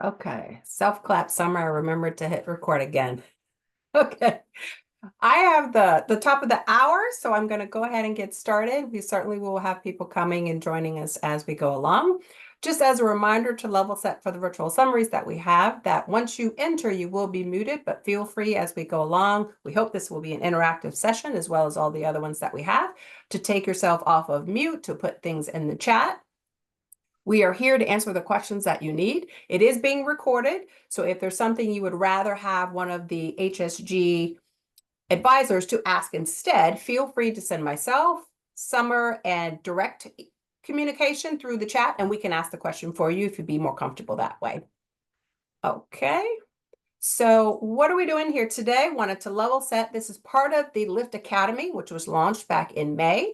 Okay, self-clap summer. I remembered to hit record again. Okay, I have the top of the hour, so I'm going to go ahead and get started. We certainly will have people coming and joining us as we go along. Just as a reminder to level set for the virtual summaries that we have, that once you enter, you will be muted, but feel free as we go along. We hope this will be an interactive session as well as all the other ones that we have to take yourself off of mute, to put things in the chat. We are here to answer the questions that you need. It is being recorded, so if there's something you would rather have one of the HSG advisors to ask instead, feel free to send myself, Summer, and direct communication through the chat, and we can ask the question for you if you'd be more comfortable that way. Okay, so what are we doing here today? Wanted to level set. This is part of the Lift Academy, which was launched back in May.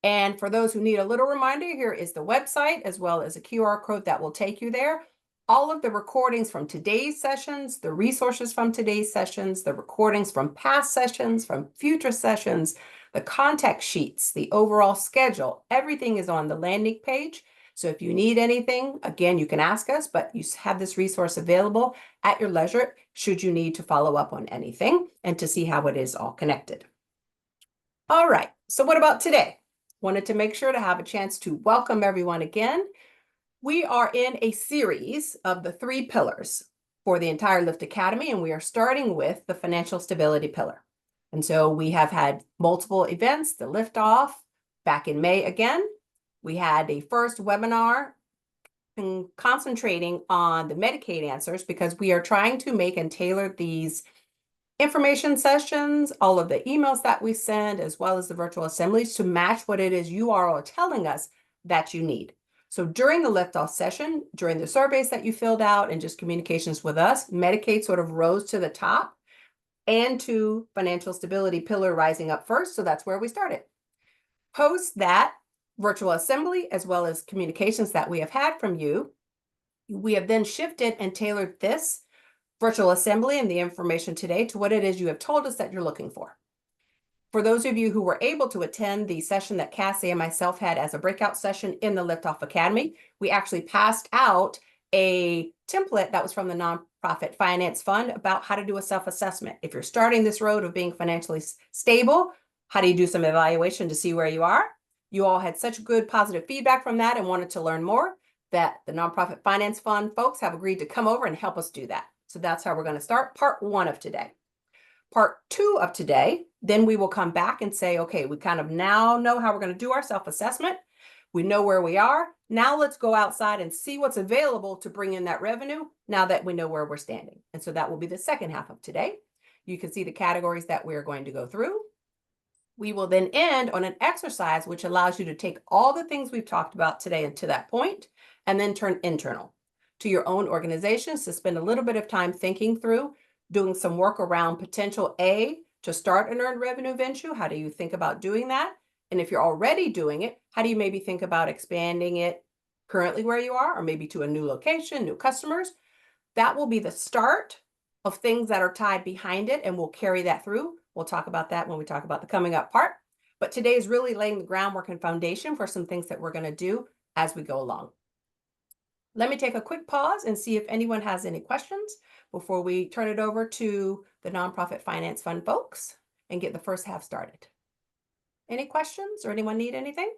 And for those who need a little reminder, here is the website as well as a QR code that will take you there. All of the recordings from today's sessions, the resources from today's sessions, the recordings from past sessions, from future sessions, the contact sheets, the overall schedule, everything is on the landing page. So if you need anything, again, you can ask us, but you have this resource available at your leisure should you need to follow up on anything and to see how it is all connected. All right, so what about today? Wanted to make sure to have a chance to welcome everyone again. We are in a series of the 3 pillars for the entire Lift Academy, and we are starting with the financial stability pillar. And so we have had multiple events, the lift off back in May again. We had a first webinar concentrating on the Medicaid answers because we are trying to make and tailor these information sessions, all of the emails that we send, as well as the virtual assemblies to match what it is you are all telling us that you need. So during the liftoff session, during the surveys that you filled out and just communications with us, Medicaid sort of rose to the top and to financial stability pillar rising up first. So that's where we started. Post that virtual assembly, as well as communications that we have had from you, we have then shifted and tailored this virtual assembly and the information today to what it is you have told us that you're looking for. For those of you who were able to attend the session that Cassie and myself had as a breakout session in the Liftoff Academy, we actually passed out a template that was from the Nonprofit Finance Fund about how to do a self-assessment. If you're starting this road of being financially stable, how do you do some evaluation to see where you are? You all had such good positive feedback from that and wanted to learn more that the Nonprofit Finance Fund folks have agreed to come over and help us do that. So that's how we're going to start part 1 of today. Part 2 of today, then we will come back and say, okay, we kind of now know how we're going to do our self-assessment. We know where we are. Now let's go outside and see what's available to bring in that revenue now that we know where we're standing. And so that will be the second half of today. You can see the categories that we're going to go through. We will then end on an exercise which allows you to take all the things we've talked about today and to that point, and then turn internal to your own organizations to spend a little bit of time thinking through, doing some work around potential A, to start an earned revenue venture. How do you think about doing that? And if you're already doing it, how do you maybe think about expanding it currently where you are, or maybe to a new location, new customers? That will be the start of things that are tied behind it, and we'll carry that through. We'll talk about that when we talk about the coming up part. But today is really laying the groundwork and foundation for some things that we're going to do as we go along. Let me take a quick pause and see if anyone has any questions before we turn it over to the Nonprofit Finance Fund folks and get the first half started. Any questions or anyone need anything?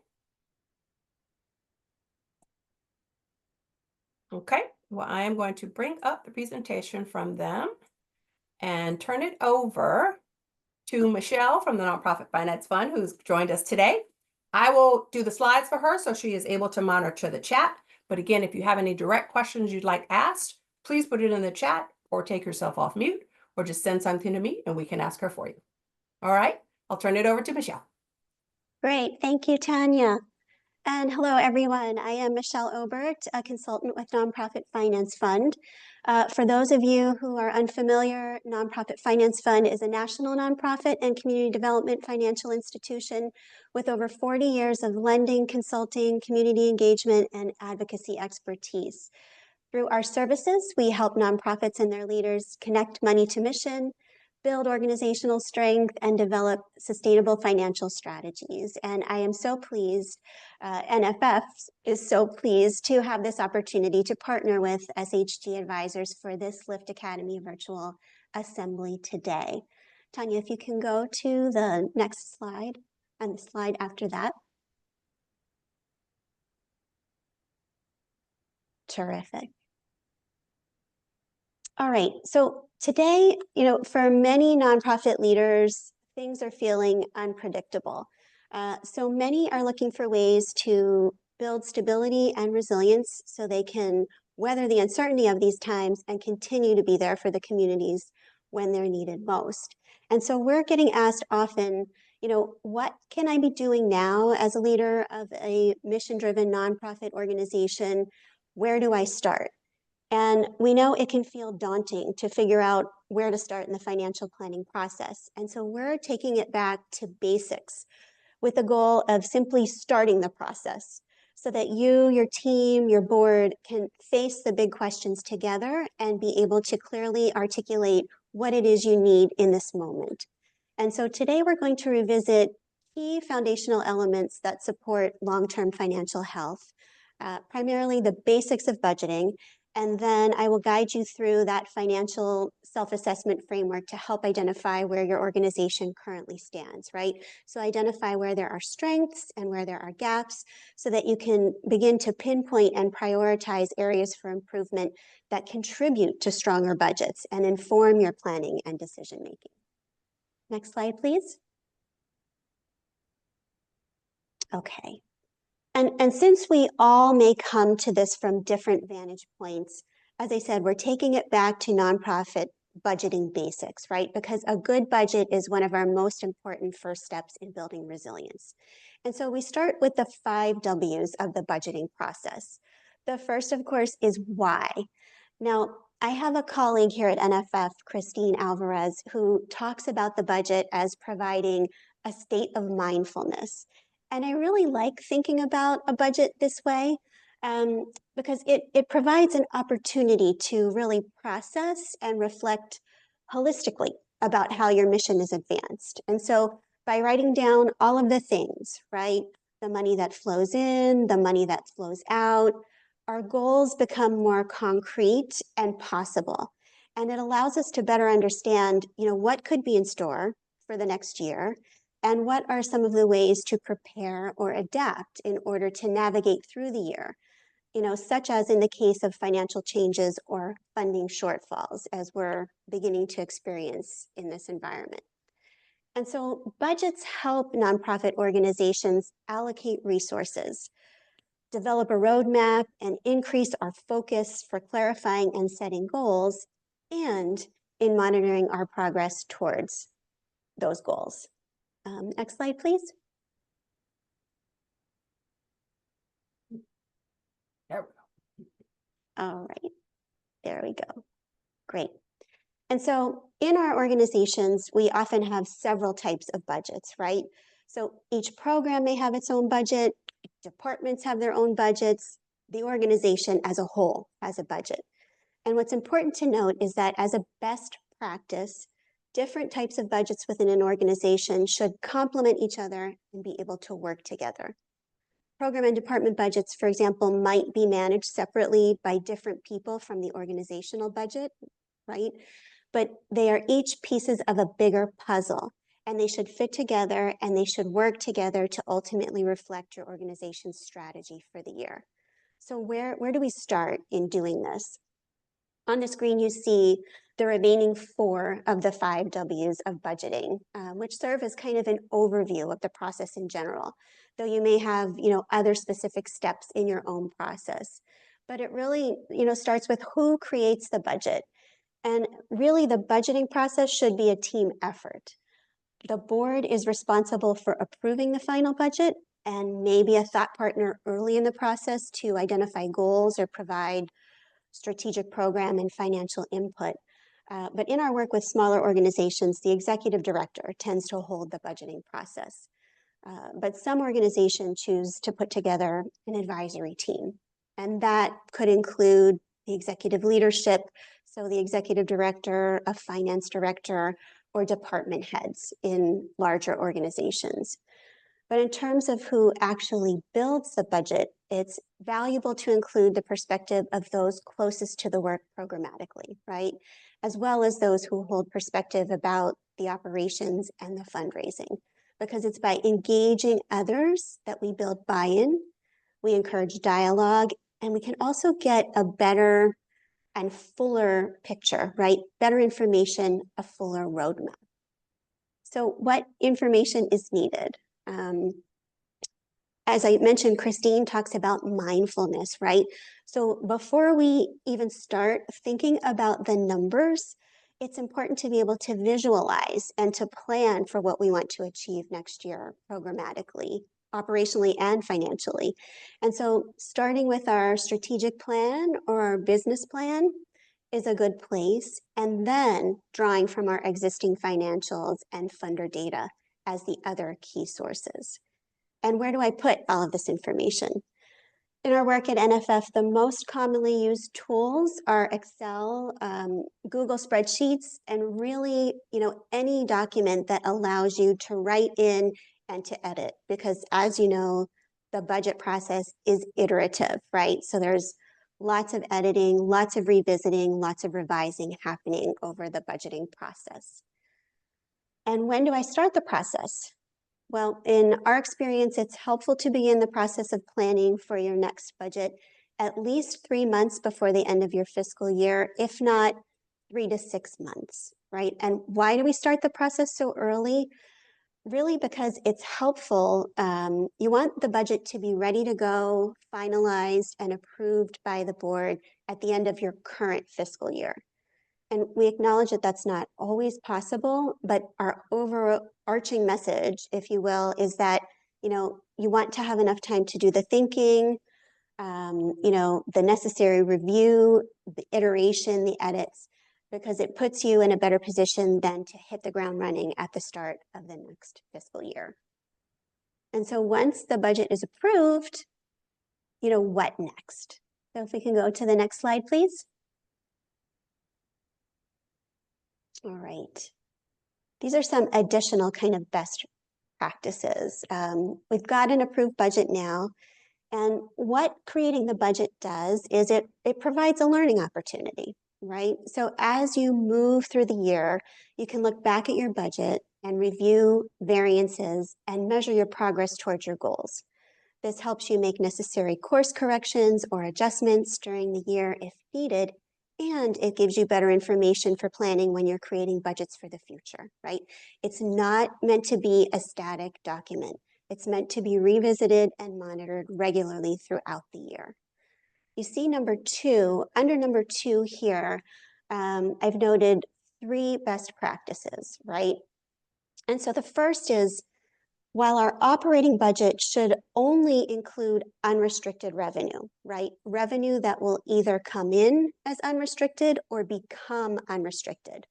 Okay, well, I am going to bring up the presentation from them and turn it over to Michelle from the Nonprofit Finance Fund, who's joined us today. I will do the slides for her so she is able to monitor the chat. But again, if you have any direct questions you'd like asked, please put it in the chat or take yourself off mute or just send something to me and we can ask her for you. All right, I'll turn it over to Michelle. Great, thank you, Tanya. And hello, everyone. I am Michelle Obert, a consultant with Nonprofit Finance Fund. For those of you who are unfamiliar, Nonprofit Finance Fund is a national nonprofit and community development financial institution with over 40 years of lending, consulting, community engagement, and advocacy expertise. Through our services, we help nonprofits and their leaders connect money to mission, build organizational strength, and develop sustainable financial strategies. And I am so pleased, NFF is so pleased to have this opportunity to partner with SHG Advisors for this Lift Academy virtual assembly today. Tanya, if you can go to the next slide and the slide after that. Terrific. All right, so today, for many nonprofit leaders, things are feeling unpredictable. So many are looking for ways to build stability and resilience so they can weather the uncertainty of these times and continue to be there for the communities when they're needed most. And so we're getting asked often, what can I be doing now as a leader of a mission-driven nonprofit organization? Where do I start? And we know it can feel daunting to figure out where to start in the financial planning process. And so we're taking it back to basics with the goal of simply starting the process so that you, your team, your board can face the big questions together and be able to clearly articulate what it is you need in this moment. And so today we're going to revisit key foundational elements that support long-term financial health, primarily the basics of budgeting. And then I will guide you through that financial self-assessment framework to help identify where your organization currently stands, right? So identify where there are strengths and where there are gaps so that you can begin to pinpoint and prioritize areas for improvement that contribute to stronger budgets and inform your planning and decision-making. Next slide, please. Okay. And since we all may come to this from different vantage points, as I said, we're taking it back to nonprofit budgeting basics, right? Because a good budget is one of our most important first steps in building resilience. And so we start with the 5 W's of the budgeting process. The first, of course, is why. Now, I have a colleague here at NFF, Christine Alvarez, who talks about the budget as providing a state of mindfulness. And I really like thinking about a budget this way because it provides an opportunity to really process and reflect holistically about how your mission is advanced. And so by writing down all of the things, right? The money that flows in, the money that flows out, our goals become more concrete and possible. And it allows us to better understand, what could be in store for the next year and what are some of the ways to prepare or adapt in order to navigate through the year, such as in the case of financial changes or funding shortfalls, as we're beginning to experience in this environment. And so budgets help nonprofit organizations allocate resources, develop a roadmap, and increase our focus for clarifying and setting goals, and in monitoring our progress towards those goals. Next slide, please. There we go. All right, there we go. Great. And so in our organizations, we often have several types of budgets, right? So each program may have its own budget, departments have their own budgets, the organization as a whole has a budget. And what's important to note is that as a best practice, different types of budgets within an organization should complement each other and be able to work together. Program and department budgets, for example, might be managed separately by different people from the organizational budget, right? But they are each pieces of a bigger puzzle, and they should fit together and they should work together to ultimately reflect your organization's strategy for the year. So where do we start in doing this? On the screen, you see the remaining 4 of the 5 W's of budgeting, which serve as kind of an overview of the process in general, though you may have, other specific steps in your own process. But it really, starts with who creates the budget. And really, the budgeting process should be a team effort. The board is responsible for approving the final budget and maybe a thought partner early in the process to identify goals or provide strategic program and financial input. But in our work with smaller organizations, the executive director tends to hold the budgeting process. But some organizations choose to put together an advisory team, and that could include the executive leadership, so the executive director, a finance director, or department heads in larger organizations. But in terms of who actually builds the budget, it's valuable to include the perspective of those closest to the work programmatically, right? As well as those who hold perspective about the operations and the fundraising. Because it's by engaging others that we build buy-in, we encourage dialogue, and we can also get a better and fuller picture, right? Better information, a fuller roadmap. So what information is needed? As I mentioned, Christine talks about mindfulness, right? So before we even start thinking about the numbers, it's important to be able to visualize and to plan for what we want to achieve next year programmatically, operationally, and financially. And so starting with our strategic plan or our business plan is a good place, and then drawing from our existing financials and funder data as the other key sources. And where do I put all of this information? In our work at NFF, the most commonly used tools are Excel, Google spreadsheets, and really, any document that allows you to write in and to edit. Because as you know, the budget process is iterative, right? So there's lots of editing, lots of revisiting, lots of revising happening over the budgeting process. And when do I start the process? Well, in our experience, it's helpful to begin the process of planning for your next budget at least 3 months before the end of your fiscal year, if not 3 to 6 months, right? And why do we start the process so early? Really because it's helpful. You want the budget to be ready to go, finalized, and approved by the board at the end of your current fiscal year. And we acknowledge that that's not always possible, but our overarching message, if you will, is that, you want to have enough time to do the thinking, the necessary review, the iteration, the edits, because it puts you in a better position than to hit the ground running at the start of the next fiscal year. And so once the budget is approved, what next? So if we can go to the next slide, please. All right. These are some additional kind of best practices. We've got an approved budget now, and what creating the budget does is it provides a learning opportunity, right? So as you move through the year, you can look back at your budget and review variances and measure your progress towards your goals. This helps you make necessary course corrections or adjustments during the year if needed, and it gives you better information for planning when you're creating budgets for the future, right? It's not meant to be a static document. It's meant to be revisited and monitored regularly throughout the year. You see number 2, under number 2 here, I've noted 3 best practices, right? And so the first is, while our operating budget should only include unrestricted revenue, right? Revenue that will either come in as unrestricted or become unrestricted.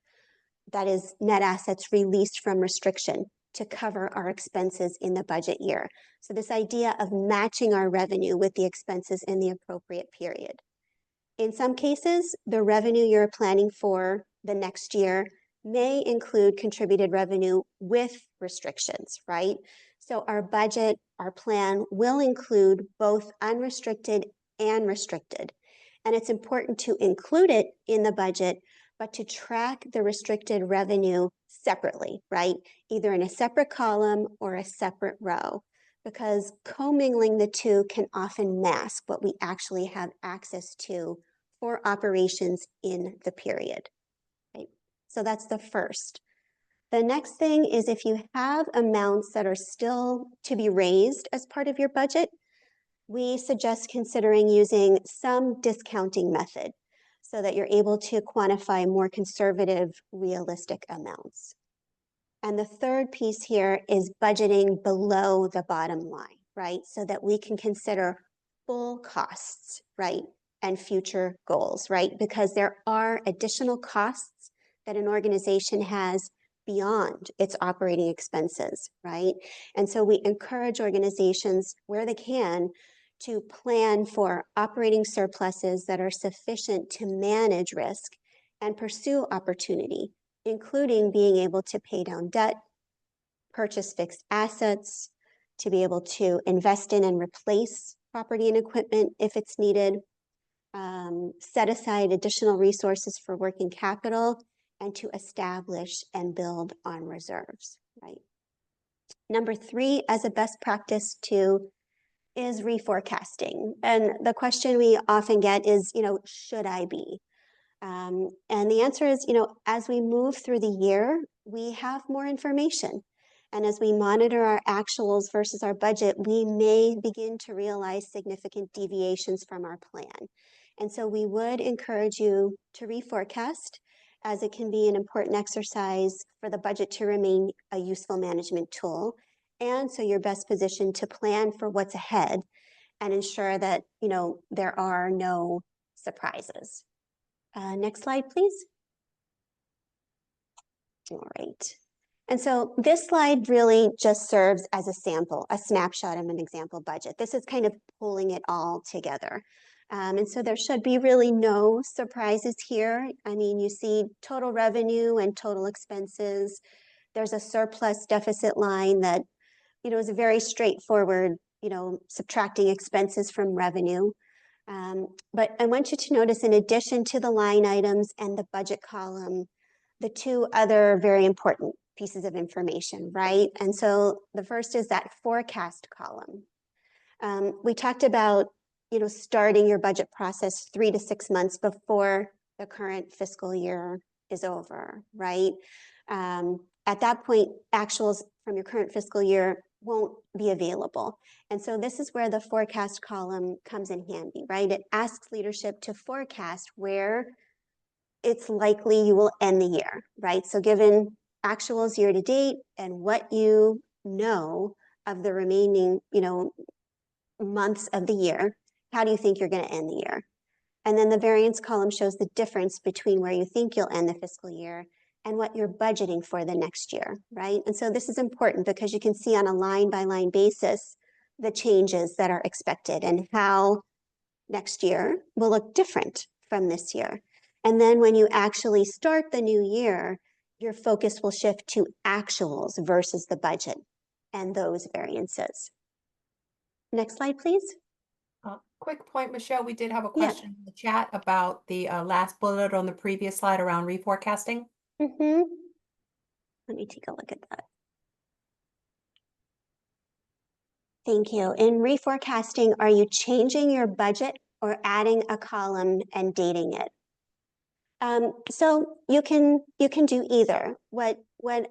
That is net assets released from restriction to cover our expenses in the budget year. So this idea of matching our revenue with the expenses in the appropriate period. In some cases, the revenue you're planning for the next year may include contributed revenue with restrictions, right? So our budget, our plan will include both unrestricted and restricted. And it's important to include it in the budget, but to track the restricted revenue separately, right? Either in a separate column or a separate row, because commingling the two can often mask what we actually have access to for operations in the period. Right? So that's the first. The next thing is, if you have amounts that are still to be raised as part of your budget, we suggest considering using some discounting method so that you're able to quantify more conservative, realistic amounts. And the third piece here is budgeting below the bottom line, right? So that we can consider full costs, right? And future goals, right? Because there are additional costs that an organization has beyond its operating expenses, right? And so we encourage organizations where they can to plan for operating surpluses that are sufficient to manage risk and pursue opportunity including being able to pay down debt, purchase fixed assets, to be able to invest in and replace property and equipment if it's needed, set aside additional resources for working capital, and to establish and build on reserves, right? Number 3, as a best practice too, is reforecasting. And the question we often get is, should I be? And the answer is, as we move through the year, we have more information. And as we monitor our actuals versus our budget, we may begin to realize significant deviations from our plan. And so we would encourage you to reforecast, as it can be an important exercise for the budget to remain a useful management tool. And so you're best positioned to plan for what's ahead and ensure that, there are no surprises. Next slide, please. All right. And so this slide really just serves as a sample, a snapshot of an example budget. This is kind of pulling it all together. And so there should be really no surprises here. I mean, you see total revenue and total expenses. There's a surplus deficit line that, is a very straightforward, subtracting expenses from revenue. But I want you to notice, in addition to the line items and the budget column, the 2 other very important pieces of information, right? And so the first is that forecast column. We talked about, starting your budget process 3 to 6 months before the current fiscal year is over, right? At that point, actuals from your current fiscal year won't be available. And so this is where the forecast column comes in handy, right? It asks leadership to forecast where it's likely you will end the year, right? So given actuals year to date and what you know of the remaining, months of the year, how do you think you're going to end the year? And then the variance column shows the difference between where you think you'll end the fiscal year and what you're budgeting for the next year, right? And so this is important because you can see on a line-by-line basis the changes that are expected and how next year will look different from this year. And then when you actually start the new year, your focus will shift to actuals versus the budget and those variances. Next slide, please. Quick point, Michelle, we did have a Yeah. question in the chat about the last bullet on the previous slide around reforecasting. Let me take a look at that. Thank you. In reforecasting, are you changing your budget or adding a column and dating it? So you can do either. What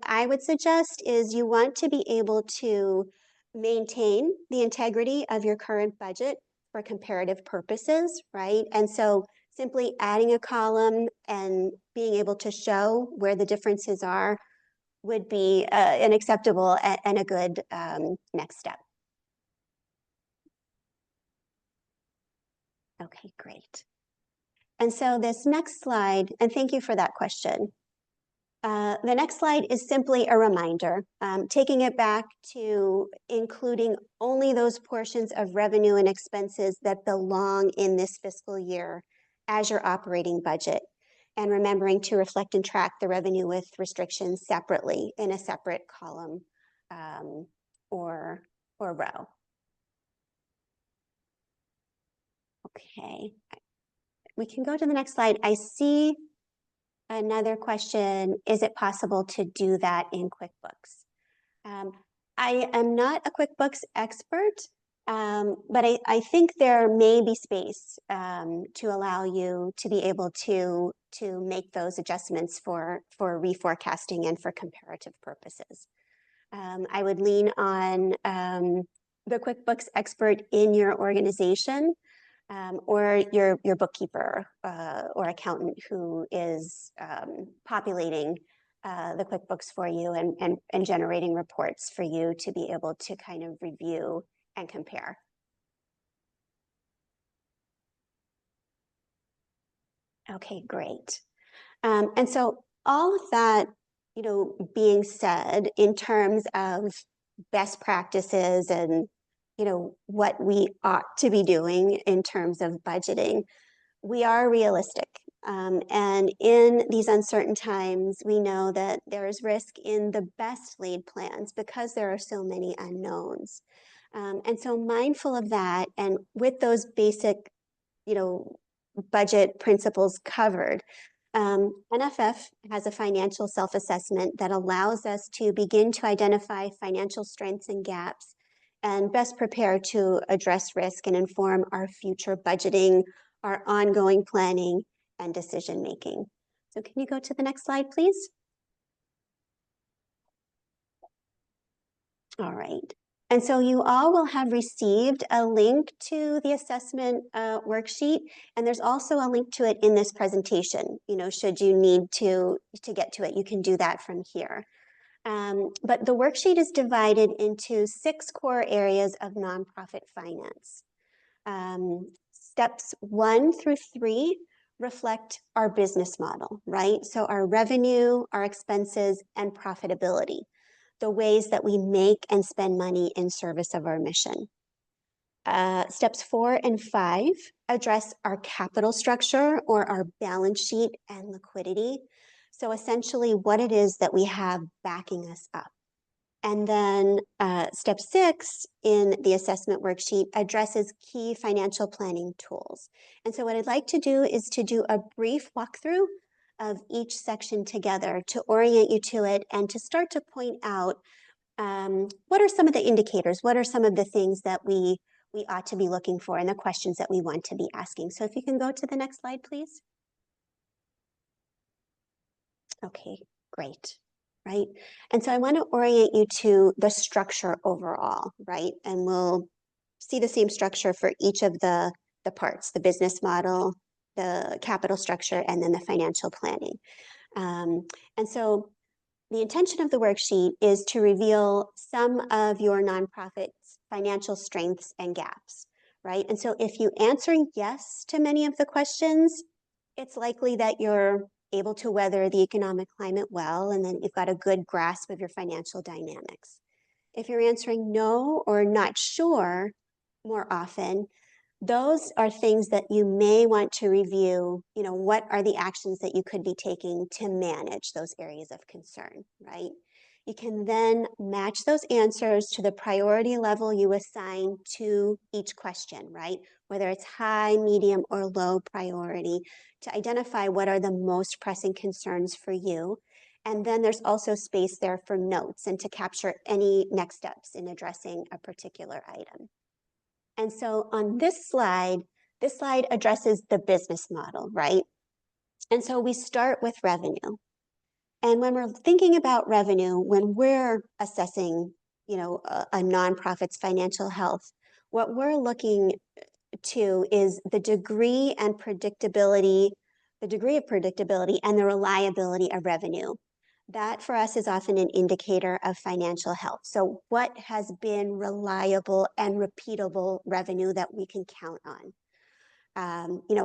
I would suggest is you want to be able to maintain the integrity of your current budget for comparative purposes, right? And so simply adding a column and being able to show where the differences are would be an acceptable and a good next step. Okay, great. And so this next slide, and thank you for that question. The next slide is simply a reminder, taking it back to including only those portions of revenue and expenses that belong in this fiscal year as your operating budget, and remembering to reflect and track the revenue with restrictions separately in a separate column or row. Okay, we can go to the next slide. I see another question, is it possible to do that in QuickBooks? I am not a QuickBooks expert, but I think there may be space to allow you to be able to make those adjustments for reforecasting and for comparative purposes. I would lean on the QuickBooks expert in your organization, or your bookkeeper or accountant who is populating the QuickBooks for you and generating reports for you to be able to kind of review and compare. Okay, great. And so all of that, being said, in terms of best practices and what we ought to be doing in terms of budgeting, we are realistic. And in these uncertain times, we know that there is risk in the best laid plans because there are so many unknowns. And so mindful of that, and with those basic, budget principles covered, NFF has a financial self-assessment that allows us to begin to identify financial strengths and gaps and best prepare to address risk and inform our future budgeting, our ongoing planning, and decision making. So can you go to the next slide, please? All right. And so you all will have received a link to the assessment worksheet, and there's also a link to it in this presentation. Should you need to get to it, you can do that from here. But the worksheet is divided into 6 core areas of nonprofit finance. Steps 1 through 3 reflect our business model, right? So our revenue, our expenses, and profitability, the ways that we make and spend money in service of our mission. Steps 4 and 5 address our capital structure or our balance sheet and liquidity. So essentially what it is that we have backing us up. And then step 6 in the assessment worksheet addresses key financial planning tools. And so what I'd like to do is to do a brief walkthrough of each section together to orient you to it and to start to point out what are some of the indicators, what are some of the things that we ought to be looking for and the questions that we want to be asking. So if you can go to the next slide, please. Okay, great. Right? And so I want to orient you to the structure overall, right? And we'll see the same structure for each of the parts, the business model, the capital structure, and then the financial planning. And so the intention of the worksheet is to reveal some of your nonprofit's financial strengths and gaps, right? And so if you answer yes to many of the questions, it's likely that you're able to weather the economic climate well, and then you've got a good grasp of your financial dynamics. If you're answering no or not sure more often, those are things that you may want to review. What are the actions that you could be taking to manage those areas of concern, right? You can then match those answers to the priority level you assign to each question, right? Whether it's high, medium, or low priority, to identify what are the most pressing concerns for you. And then there's also space there for notes and to capture any next steps in addressing a particular item. And so on this slide addresses the business model, right? And so we start with revenue. And when we're thinking about revenue, when we're assessing, a nonprofit's financial health, what we're looking to is the degree of predictability and the reliability of revenue. That for us is often an indicator of financial health. So what has been reliable and repeatable revenue that we can count on?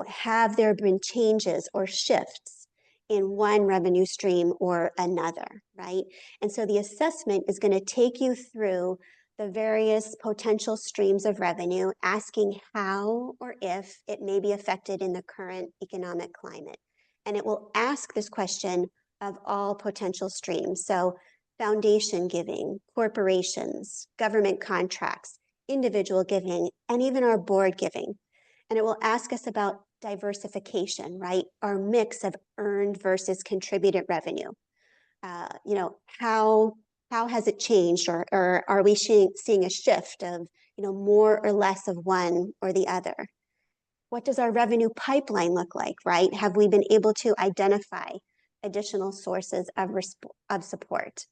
Have there been changes or shifts in one revenue stream or another, right? And so the assessment is going to take you through the various potential streams of revenue, asking how or if it may be affected in the current economic climate. And it will ask this question of all potential streams. So foundation giving, corporations, government contracts, individual giving, and even our board giving. And it will ask us about diversification, right? Our mix of earned versus contributed revenue. How has it changed, or are we seeing a shift of, more or less of one or the other? What does our revenue pipeline look like, right? Have we been able to identify additional sources of support?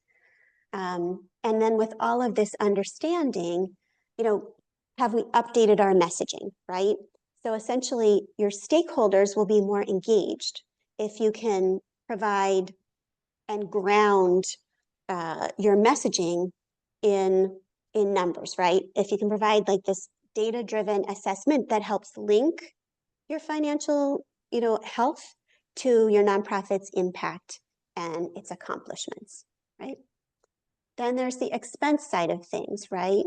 And then with all of this understanding, have we updated our messaging, right? So essentially, your stakeholders will be more engaged if you can provide and ground your messaging in numbers, right? If you can provide like this data-driven assessment that helps link your financial, health to your nonprofit's impact and its accomplishments, right? Then there's the expense side of things, right?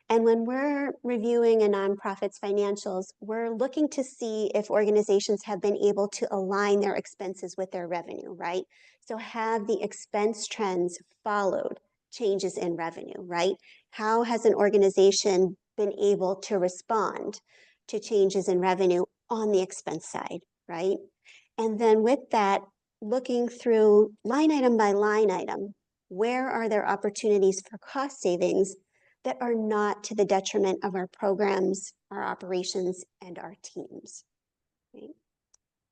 And when we're reviewing a nonprofit's financials, we're looking to see if organizations have been able to align their expenses with their revenue, right? So have the expense trends followed changes in revenue, right? How has an organization been able to respond to changes in revenue on the expense side, right? And then with that, looking through line item by line item, where are there opportunities for cost savings that are not to the detriment of our programs, our operations, and our teams? Right?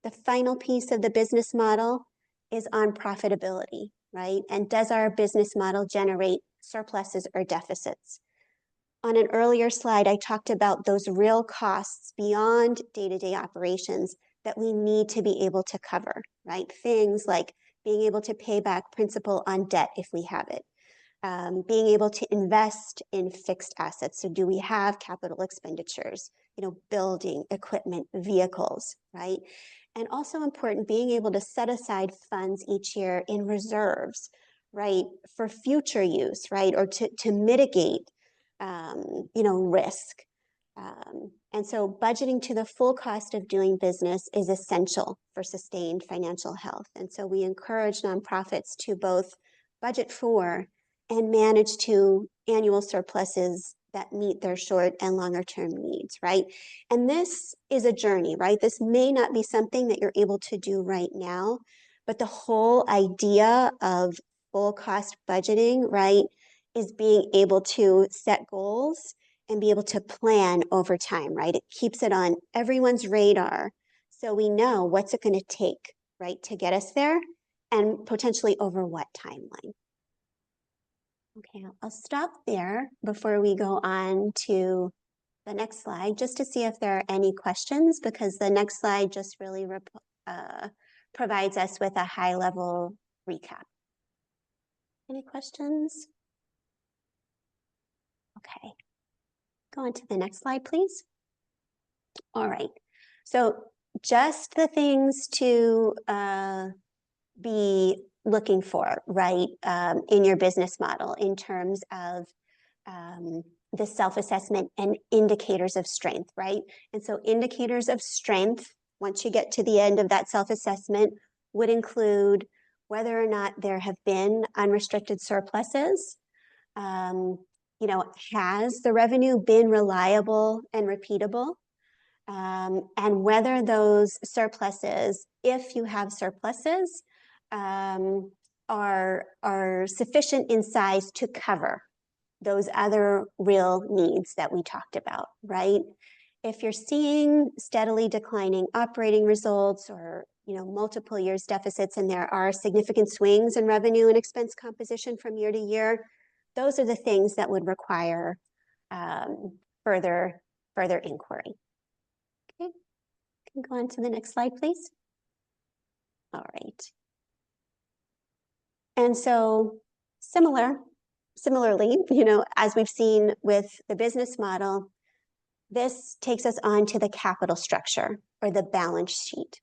The final piece of the business model is on profitability, right? And does our business model generate surpluses or deficits? On an earlier slide, I talked about those real costs beyond day-to-day operations that we need to be able to cover, right? Things like being able to pay back principal on debt if we have it, being able to invest in fixed assets. So do we have capital expenditures, building, equipment, vehicles, right? And also important, being able to set aside funds each year in reserves, right, for future use, right, or to mitigate, risk. And so budgeting to the full cost of doing business is essential for sustained financial health. And so we encourage nonprofits to both budget for and manage to annual surpluses that meet their short and longer term needs, right? And this is a journey, right? This may not be something that you're able to do right now, but the whole idea of full cost budgeting, right, is being able to set goals and be able to plan over time, right? It keeps it on everyone's radar so we know what's it going to take, right, to get us there and potentially over what timeline. Okay, I'll stop there before we go on to the next slide, just to see if there are any questions, because the next slide just really provides us with a high-level recap. Any questions? Okay, go on to the next slide, please. All right, so just the things to be looking for, right, in your business model in terms of the self-assessment and indicators of strength, right? And so indicators of strength, once you get to the end of that self-assessment, would include whether or not there have been unrestricted surpluses. Has the revenue been reliable and repeatable? And whether those surpluses, if you have surpluses, are sufficient in size to cover those other real needs that we talked about, right? If you're seeing steadily declining operating results or multiple years deficits, and there are significant swings in revenue and expense composition from year to year, those are the things that would require further inquiry. Okay, can go on to the next slide, please. All right. And so similarly, as we've seen with the business model, this takes us on to the capital structure or the balance sheet,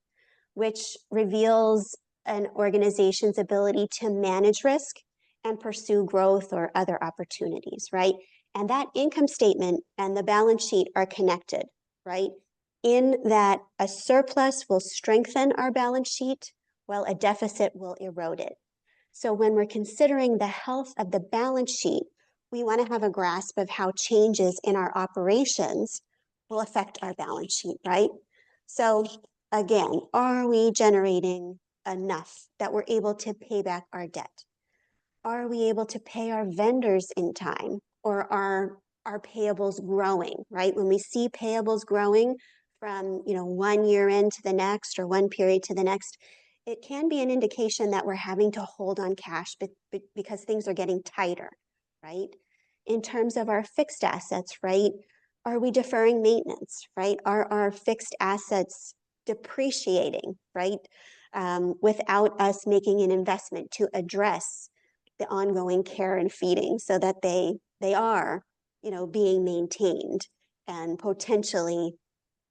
which reveals an organization's ability to manage risk and pursue growth or other opportunities, right? And that income statement and the balance sheet are connected, right? In that a surplus will strengthen our balance sheet while a deficit will erode it. So when we're considering the health of the balance sheet, we want to have a grasp of how changes in our operations will affect our balance sheet, right? So again, are we generating enough that we're able to pay back our debt? Are we able to pay our vendors in time, or are our payables growing, right? When we see payables growing from 1 year into the next or one period to the next, it can be an indication that we're having to hold on cash because things are getting tighter, right? In terms of our fixed assets, right? Are we deferring maintenance, right? Are our fixed assets depreciating, right? Without us making an investment to address the ongoing care and feeding so that they are, being maintained and potentially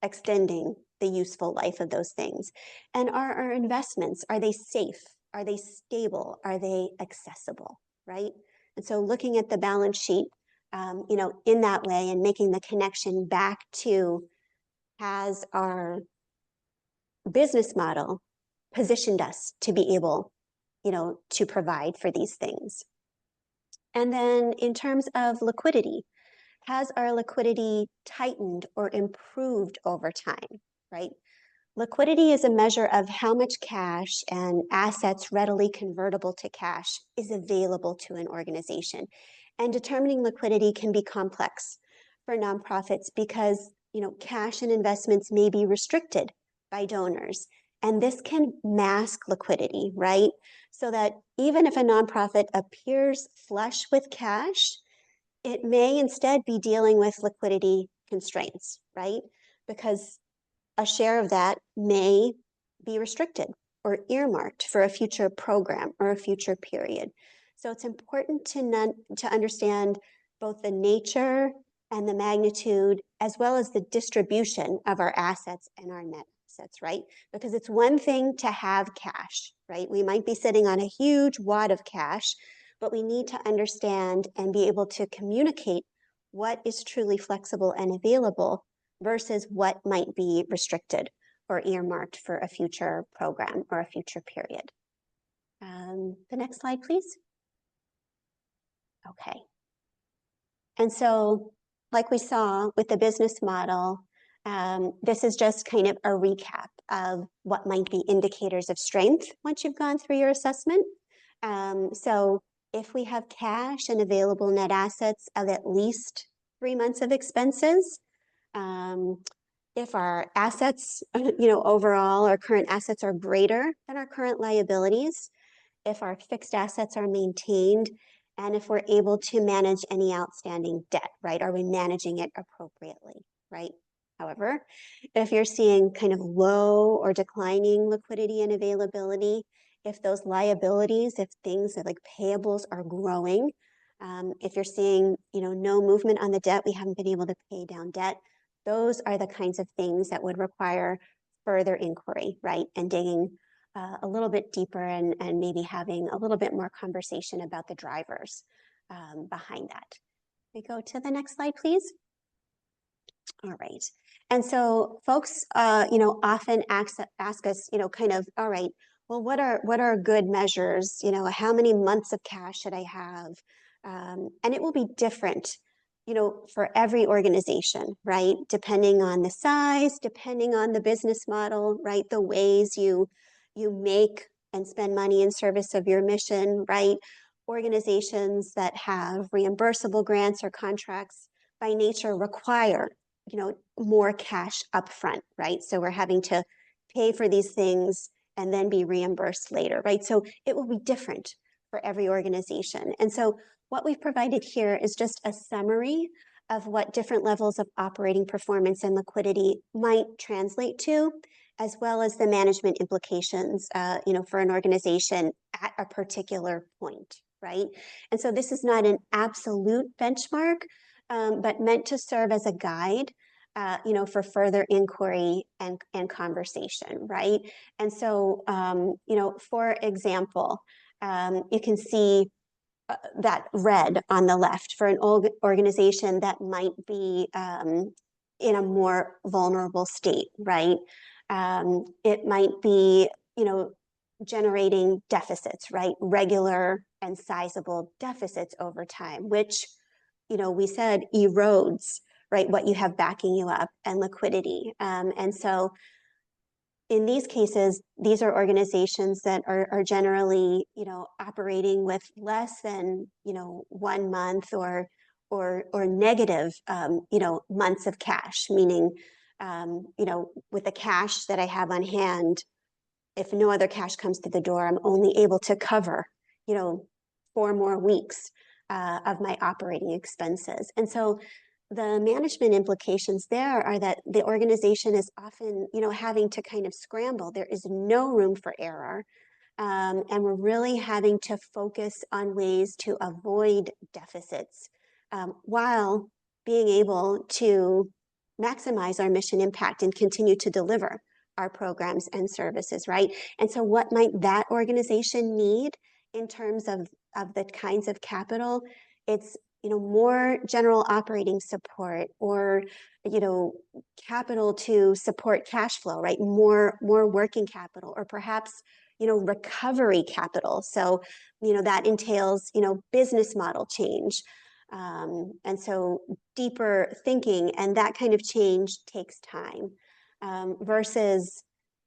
extending the useful life of those things. And are our investments, are they safe? Are they stable? Are they accessible, right? And so looking at the balance sheet in that way, and making the connection back to, has our business model positioned us to be able, to provide for these things. And then in terms of liquidity, has our liquidity tightened or improved over time, right? Liquidity is a measure of how much cash and assets readily convertible to cash is available to an organization. And determining liquidity can be complex for nonprofits because, cash and investments may be restricted by donors. And this can mask liquidity, right? So that even if a nonprofit appears flush with cash, it may instead be dealing with liquidity constraints, right? Because a share of that may be restricted or earmarked for a future program or a future period. So it's important to understand both the nature and the magnitude, as well as the distribution of our assets and our net assets, right? Because it's one thing to have cash, right? We might be sitting on a huge wad of cash, but we need to understand and be able to communicate what is truly flexible and available versus what might be restricted or earmarked for a future program or a future period. The next slide, please. Okay. And so, like we saw with the business model, this is just kind of a recap of what might be indicators of strength once you've gone through your assessment. So if we have cash and available net assets of at least 3 months of expenses, if our assets, overall, our current assets are greater than our current liabilities, if our fixed assets are maintained, and if we're able to manage any outstanding debt, right? Are we managing it appropriately, right? However, if you're seeing kind of low or declining liquidity and availability, if those liabilities, if things like payables are growing, if you're seeing, no movement on the debt, we haven't been able to pay down debt, those are the kinds of things that would require further inquiry, right? And digging a little bit deeper and maybe having a little bit more conversation about the drivers behind that. We go to the next slide, please. All right. And so folks, often ask us, kind of, all right, well, what are good measures? How many months of cash should I have? And it will be different, for every organization, right? Depending on the size, depending on the business model, right? The ways you make and spend money in service of your mission, right? Organizations that have reimbursable grants or contracts by nature require, more cash upfront, right? So we're having to pay for these things and then be reimbursed later, right? So it will be different for every organization. And so what we've provided here is just a summary of what different levels of operating performance and liquidity might translate to, as well as the management implications, for an organization at a particular point, right? And so this is not an absolute benchmark, but meant to serve as a guide, for further inquiry and conversation, right? And so, for example, you can see that red on the left for an organization that might be in a more vulnerable state, right? It might be, generating deficits, right? Regular and sizable deficits over time, which, we said erodes, right, what you have backing you up and liquidity. And so in these cases, these are organizations that are generally, operating with less than, 1 month or negative, months of cash, meaning, with the cash that I have on hand, if no other cash comes through the door, I'm only able to cover, 4 more weeks of my operating expenses. And so the management implications there are that the organization is often, having to kind of scramble. There is no room for error. And we're really having to focus on ways to avoid deficits while being able to maximize our mission impact and continue to deliver our programs and services, right? And so what might that organization need in terms of the kinds of capital? It's more general operating support, or capital to support cash flow, right? More working capital, or perhaps recovery capital. So that entails business model change, and so deeper thinking, and that kind of change takes time, versus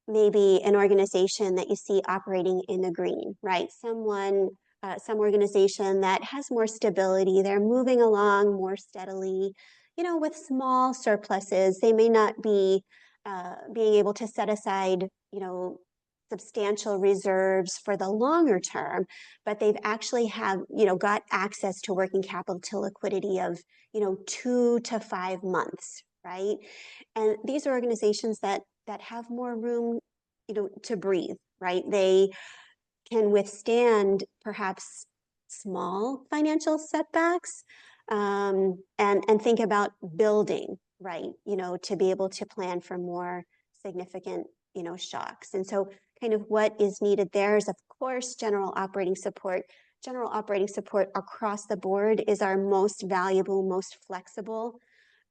maybe an organization that you see operating in the green, right? Some organization that has more stability, they're moving along more steadily, with small surpluses. They may not be being able to set aside, substantial reserves for the longer term, but they've actually got access to working capital to liquidity of, 2 to 5 months, right? And these are organizations that have more room, to breathe, right? They can withstand perhaps small financial setbacks, and think about building, right? To be able to plan for more significant, shocks. And so kind of what is needed there is, of course, general operating support. General operating support across the board is our most valuable, most flexible,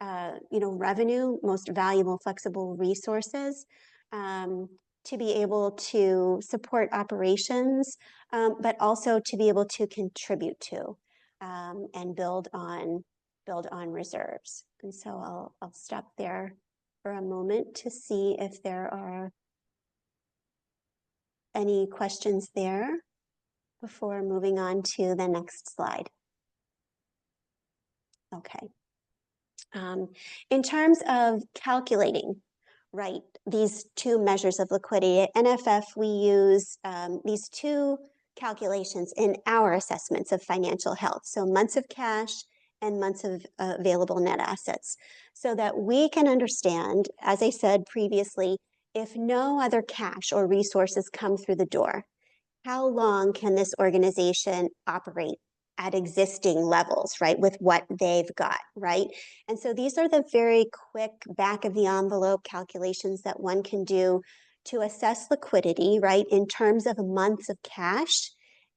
revenue, most valuable, flexible resources, to be able to support operations, but also to be able to contribute to, and build on reserves. And so I'll stop there for a moment to see if there are any questions there before moving on to the next slide. Okay. In terms of calculating, right, these two measures of liquidity, at NFF, we use these two calculations in our assessments of financial health. So months of cash and months of available net assets, so that we can understand, as I said previously, if no other cash or resources come through the door, how long can this organization operate at existing levels, right, with what they've got, right? And so these are the very quick back of the envelope calculations that one can do to assess liquidity, right, in terms of months of cash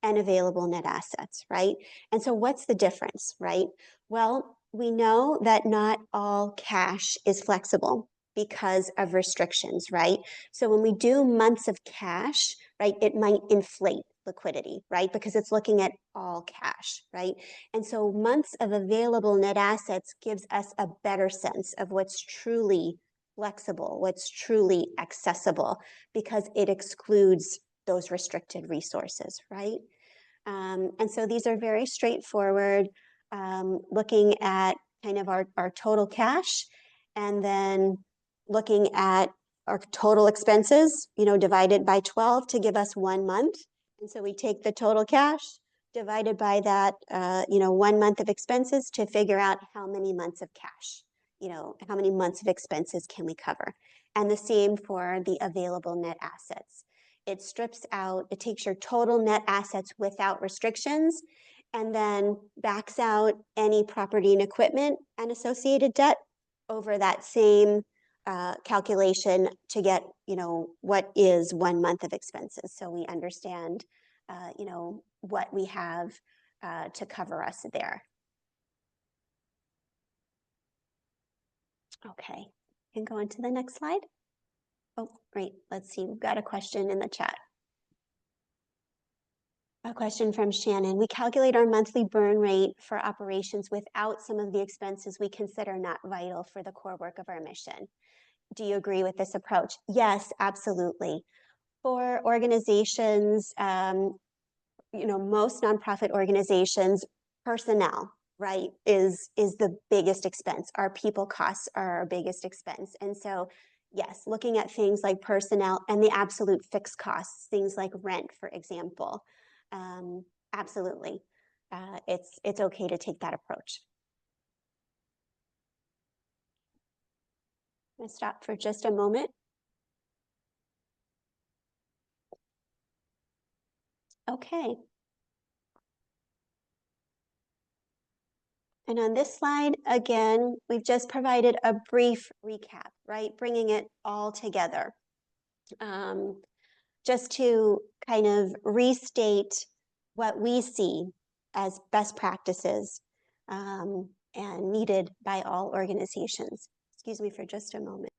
and available net assets, right? And so what's the difference, right? Well, we know that not all cash is flexible because of restrictions, right? So when we do months of cash, right, it might inflate liquidity, right? Because it's looking at all cash, right? And so months of available net assets gives us a better sense of what's truly flexible, what's truly accessible, because it excludes those restricted resources, right? And so these are very straightforward, looking at kind of our total cash, and then looking at our total expenses, divided by 12 to give us 1 month. And so we take the total cash divided by that, 1 month of expenses to figure out how many months of cash, how many months of expenses can we cover. And the same for the available net assets. It strips out, it takes your total net assets without restrictions, and then backs out any property and equipment and associated debt over that same calculation to get, what is 1 month of expenses. So we understand, what we have to cover us there. Okay, can go on to the next slide. Oh, great. Let's see. We've got a question in the chat. A question from Shannon. We calculate our monthly burn rate for operations without some of the expenses we consider not vital for the core work of our mission. Do you agree with this approach? Yes, absolutely. For organizations, most nonprofit organizations, personnel, right, is the biggest expense. Our people costs are our biggest expense. And so, yes, looking at things like personnel and the absolute fixed costs, things like rent, for example, absolutely, it's okay to take that approach. I'm going to stop for just a moment. Okay. And on this slide, again, we've just provided a brief recap, right? Bringing it all together. Just to kind of restate what we see as best practices and needed by all organizations. Excuse me for just a moment.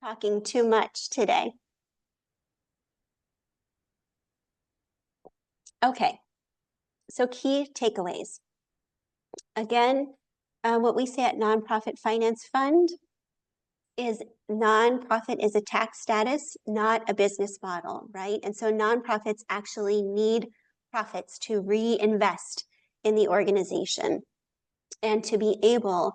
Talking too much today. Okay, so key takeaways. Again, what we say at Nonprofit Finance Fund is nonprofit is a tax status, not a business model, right? And so nonprofits actually need profits to reinvest in the organization and to be able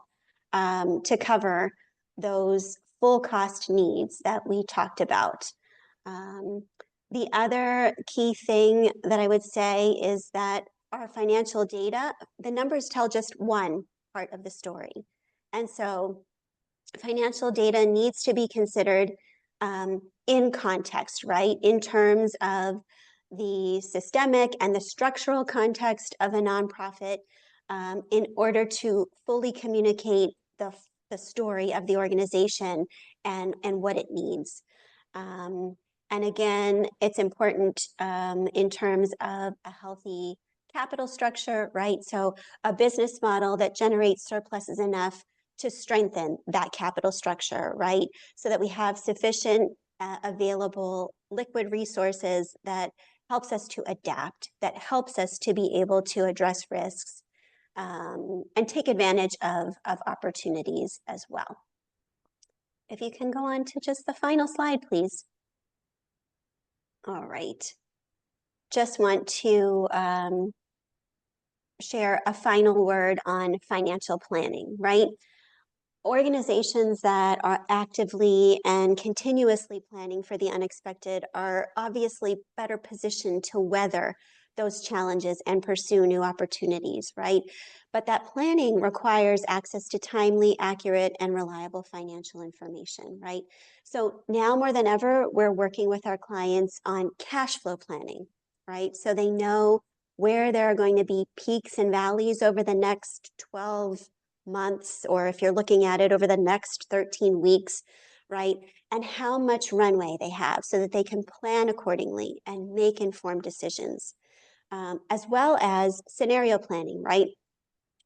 to cover those full cost needs that we talked about. The other key thing that I would say is that our financial data, the numbers tell just one part of the story. And so financial data needs to be considered in context, right? In terms of the systemic and the structural context of a nonprofit in order to fully communicate the story of the organization and what it needs. And again, it's important in terms of a healthy capital structure, right? So a business model that generates surpluses enough to strengthen that capital structure, right? So that we have sufficient available liquid resources that helps us to adapt, that helps us to be able to address risks and take advantage of opportunities as well. If you can go on to just the final slide, please. All right. Just want to share a final word on financial planning, right? Organizations that are actively and continuously planning for the unexpected are obviously better positioned to weather those challenges and pursue new opportunities, right? But that planning requires access to timely, accurate, and reliable financial information, right? So now more than ever, we're working with our clients on cash flow planning, right? So they know where there are going to be peaks and valleys over the next 12 months, or if you're looking at it over the next 13 weeks, right? And how much runway they have so that they can plan accordingly and make informed decisions, as well as scenario planning, right?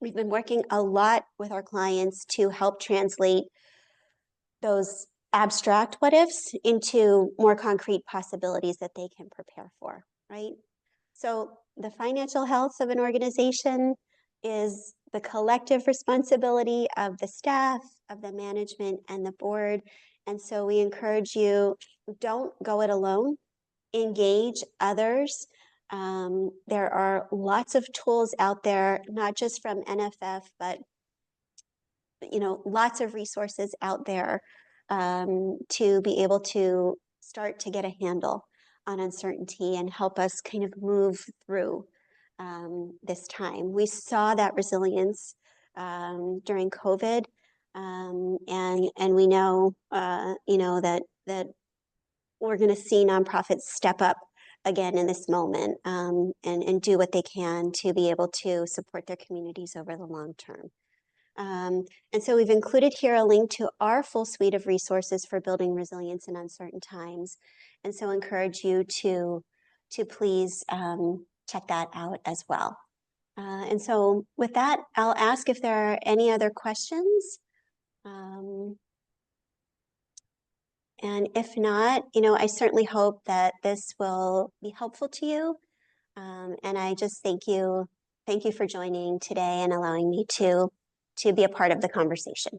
We've been working a lot with our clients to help translate those abstract what ifs into more concrete possibilities that they can prepare for, right? So the financial health of an organization is the collective responsibility of the staff, of the management, and the board. And so we encourage you, don't go it alone, engage others. There are lots of tools out there, not just from NFF, but lots of resources out there to be able to start to get a handle on uncertainty and help us kind of move through this time. We saw that resilience during COVID, and we know that we're going to see nonprofits step up again in this moment and do what they can to be able to support their communities over the long term. And so we've included here a link to our full suite of resources for building resilience in uncertain times. And so encourage you to please check that out as well. And so with that, I'll ask if there are any other questions. And if not, I certainly hope that this will be helpful to you. And I just thank you for joining today and allowing me to be a part of the conversation.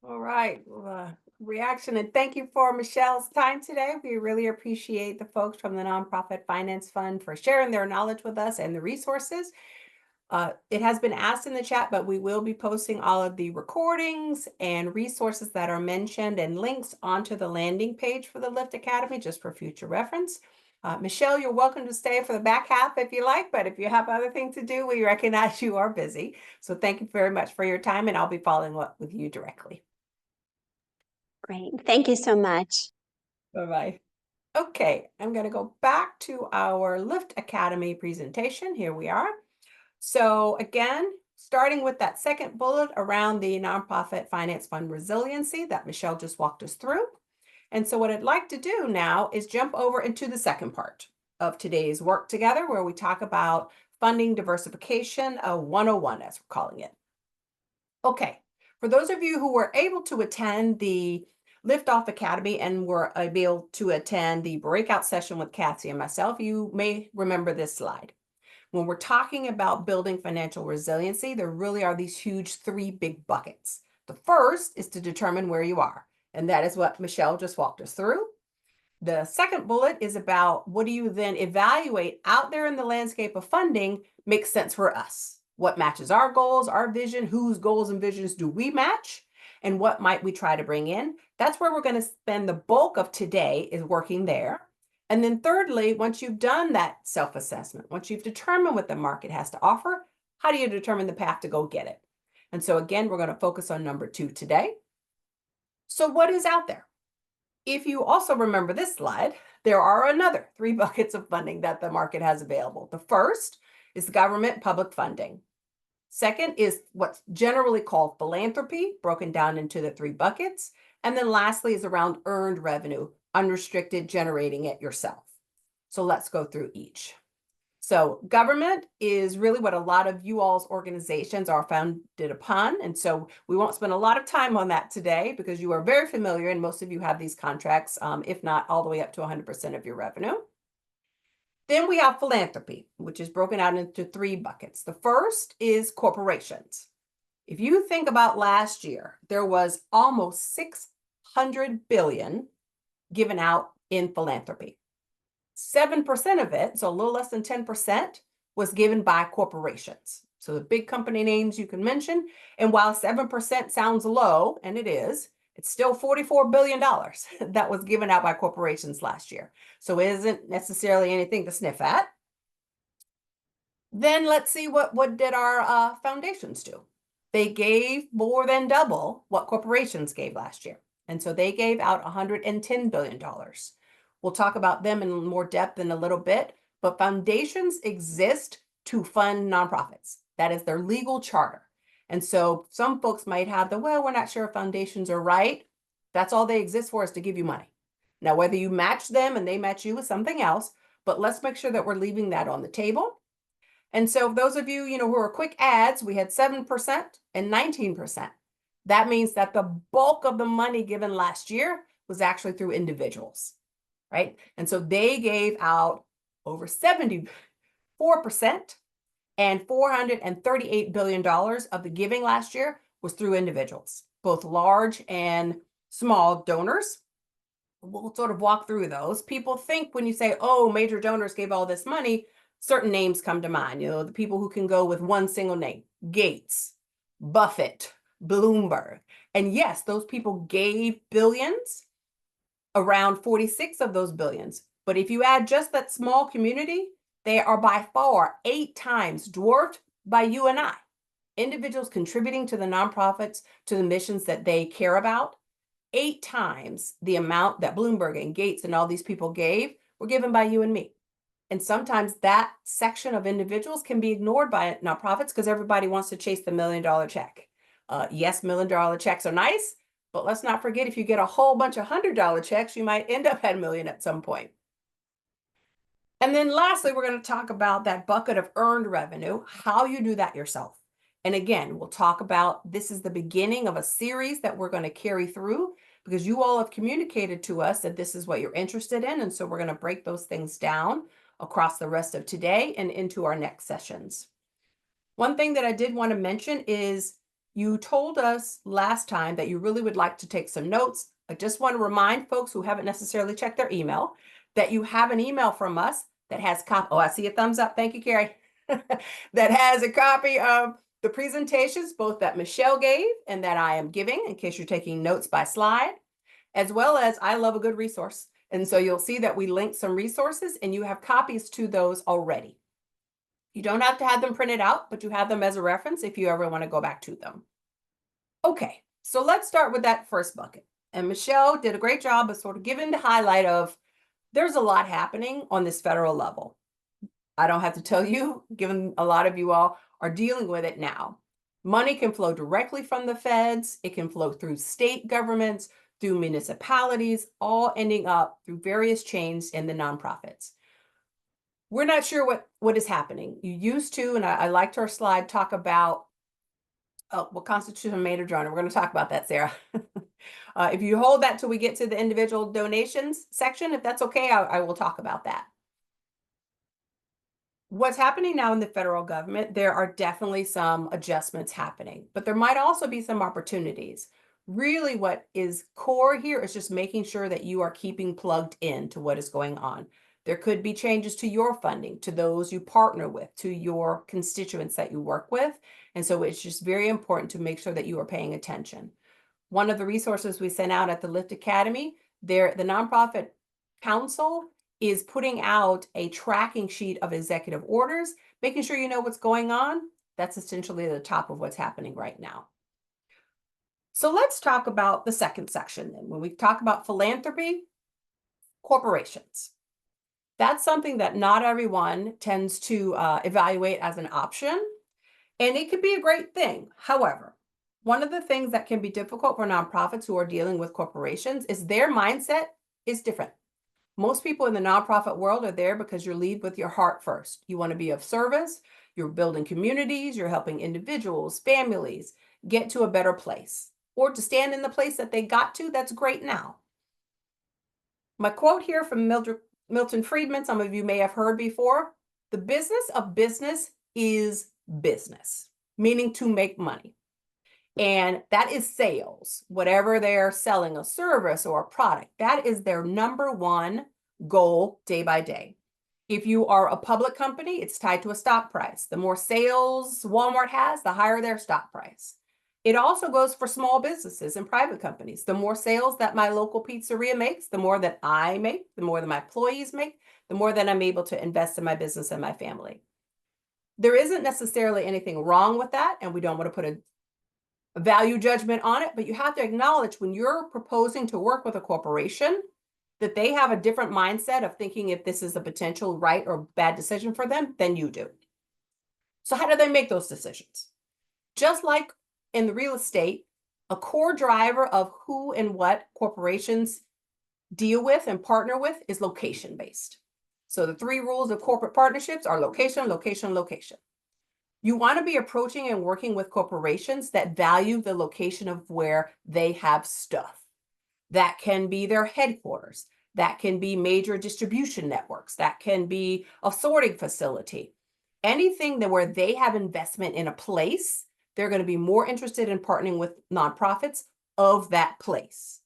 All right. Well, reaction, and thank you for Michelle's time today. We really appreciate the folks from the Nonprofit Finance Fund for sharing their knowledge with us and the resources. It has been asked in the chat, but we will be posting all of the recordings and resources that are mentioned and links onto the landing page for the Lift Academy, just for future reference. Michelle, you're welcome to stay for the back half if you like, but if you have other things to do, we recognize you are busy. So thank you very much for your time, and I'll be following up with you directly. Great. Thank you so much. Bye-bye. Okay, I'm going to go back to our Lift Academy presentation. Here we are. So again, starting with that second bullet around the Nonprofit Finance Fund Resiliency that Michelle just walked us through. And so what I'd like to do now is jump over into the second part. of today's work together, where we talk about funding diversification 101, as we're calling it. Okay, for those of you who were able to attend the Liftoff Academy and were able to attend the breakout session with Kathy and myself, you may remember this slide. When we're talking about building financial resiliency, there really are these huge three big buckets. The first is to determine where you are, and that is what Michelle just walked us through. The second bullet is about what do you then evaluate out there in the landscape of funding makes sense for us? What matches our goals, our vision, whose goals and visions do we match? And what might we try to bring in? That's where we're going to spend the bulk of today, is working there. And then thirdly, once you've done that self-assessment, once you've determined what the market has to offer, how do you determine the path to go get it? And so again, we're going to focus on number 2 today. So what is out there? If you also remember this slide, there are another 3 buckets of funding that the market has available. The first is government public funding. Second is what's generally called philanthropy, broken down into the 3 buckets. And then lastly is around earned revenue, unrestricted, generating it yourself. So let's go through each. So government is really what a lot of you all's organizations are founded upon. And so we won't spend a lot of time on that today because you are very familiar and most of you have these contracts, if not all the way up to 100% of your revenue. Then we have philanthropy, which is broken out into 3 buckets. The first is corporations. If you think about last year, there was almost $600 billion given out in philanthropy. 7% of it, so a little less than 10%, was given by corporations. So the big company names you can mention. And while 7% sounds low, and it is, it's still $44 billion that was given out by corporations last year. So it isn't necessarily anything to sniff at. Then let's see what did our foundations do. They gave more than double what corporations gave last year. And so they gave out $110 billion. We'll talk about them in more depth in a little bit, but foundations exist to fund nonprofits. That is their legal charter. And so some folks might have well, we're not sure if foundations are right. That's all they exist for, is to give you money. Now, whether you match them and they match you with something else, but let's make sure that we're leaving that on the table. And so those of you, who are quick adds, we had 7% and 19%. That means that the bulk of the money given last year was actually through individuals. Right? And so they gave out over 74%, and $438 billion of the giving last year was through individuals, both large and small donors. We'll sort of walk through those. People think when you say, oh, major donors gave all this money, certain names come to mind, the people who can go with one single name: Gates, Buffett, Bloomberg. And yes, those people gave billions, around 46 of those billions. But if you add just that small community, they are by far 8 times dwarfed by you and I. Individuals contributing to the nonprofits, to the missions that they care about, 8 times the amount that Bloomberg and Gates and all these people gave were given by you and me. And sometimes that section of individuals can be ignored by nonprofits because everybody wants to chase the $1 million check. Yes, $1 million checks are nice, but let's not forget, if you get a whole bunch of $100 checks, you might end up at $1 million at some point. And then lastly, we're going to talk about that bucket of earned revenue, how you do that yourself. And again, we'll talk about, this is the beginning of a series that we're going to carry through because you all have communicated to us that this is what you're interested in. And so we're going to break those things down across the rest of today and into our next sessions. One thing that I did want to mention is, you told us last time that you really would like to take some notes. I just want to remind folks who haven't necessarily checked their email that you have an email from us that has oh, I see a thumbs up. Thank you, Carrie. That has a copy of the presentations, both that Michelle gave and that I am giving, in case you're taking notes by slide, as well as I love a good resource. And so you'll see that we linked some resources and you have copies to those already. You don't have to have them printed out, but you have them as a reference if you ever want to go back to them. Okay, so let's start with that first bucket. And Michelle did a great job of sort of giving the highlight of, there's a lot happening on this federal level. I don't have to tell you, given a lot of you all are dealing with it now. Money can flow directly from the feds. It can flow through state governments, through municipalities, all ending up through various chains in the nonprofits. We're not sure what is happening. You used to, and I liked our slide, talk about what constitutes a major donor. We're going to talk about that, Sarah. If you hold that till we get to the individual donations section, if that's okay, I will talk about that. What's happening now in the federal government, there are definitely some adjustments happening, but there might also be some opportunities. Really, what is core here is just making sure that you are keeping plugged in to what is going on. There could be changes to your funding, to those you partner with, to your constituents that you work with. And so it's just very important to make sure that you are paying attention. One of the resources we sent out at the Lift Academy, the Nonprofit Council is putting out a tracking sheet of executive orders, making sure you know what's going on. That's essentially the top of what's happening right now. So let's talk about the second section then. When we talk about philanthropy, corporations. That's something that not everyone tends to evaluate as an option, and it could be a great thing. However, one of the things that can be difficult for nonprofits who are dealing with corporations is their mindset is different. Most people in the nonprofit world are there because you lead with your heart first. You want to be of service, you're building communities, you're helping individuals, families get to a better place, or to stand in the place that they got to. That's great now. My quote here from Milton Friedman, some of you may have heard before: the business of business is business, meaning to make money. And that is sales, whatever they're selling, a service or a product. That is their number one goal day by day. If you are a public company, it's tied to a stock price. The more sales Walmart has, the higher their stock price. It also goes for small businesses and private companies. The more sales that my local pizzeria makes, the more that I make, the more that my employees make, the more that I'm able to invest in my business and my family. There isn't necessarily anything wrong with that, and we don't want to put a value judgment on it, but you have to acknowledge when you're proposing to work with a corporation that they have a different mindset of thinking if this is a potential right or bad decision for them than you do. So how do they make those decisions? Just like in the real estate, a core driver of who and what corporations deal with and partner with is location based. So the 3 rules of corporate partnerships are location, location, location. You want to be approaching and working with corporations that value the location of where they have stuff. That can be their headquarters. That can be major distribution networks. That can be a sorting facility. Anything that where they have investment in a place, they're going to be more interested in partnering with nonprofits of that place.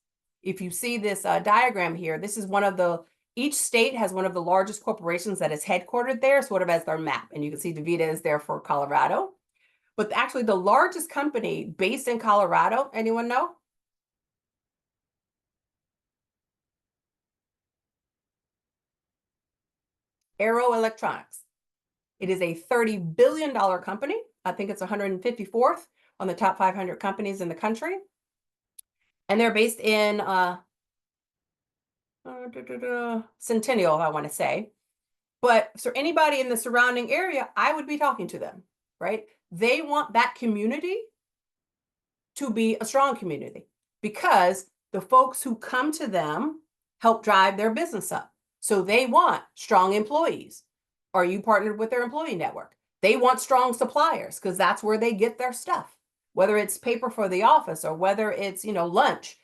If you see this diagram here, this is one of the each state has one of the largest corporations that is headquartered there, sort of as their map. And you can see DaVita is there for Colorado. But actually the largest company based in Colorado, anyone know? Arrow Electronics. It is a $30 billion company. I think it's 154th on the top 500 companies in the country. And they're based in Centennial, I want to say. But for anybody in the surrounding area, I would be talking to them, right? They want that community to be a strong community because the folks who come to them help drive their business up. So they want strong employees. Are you partnered with their employee network? They want strong suppliers because that's where they get their stuff, whether it's paper for the office or whether it's, lunch.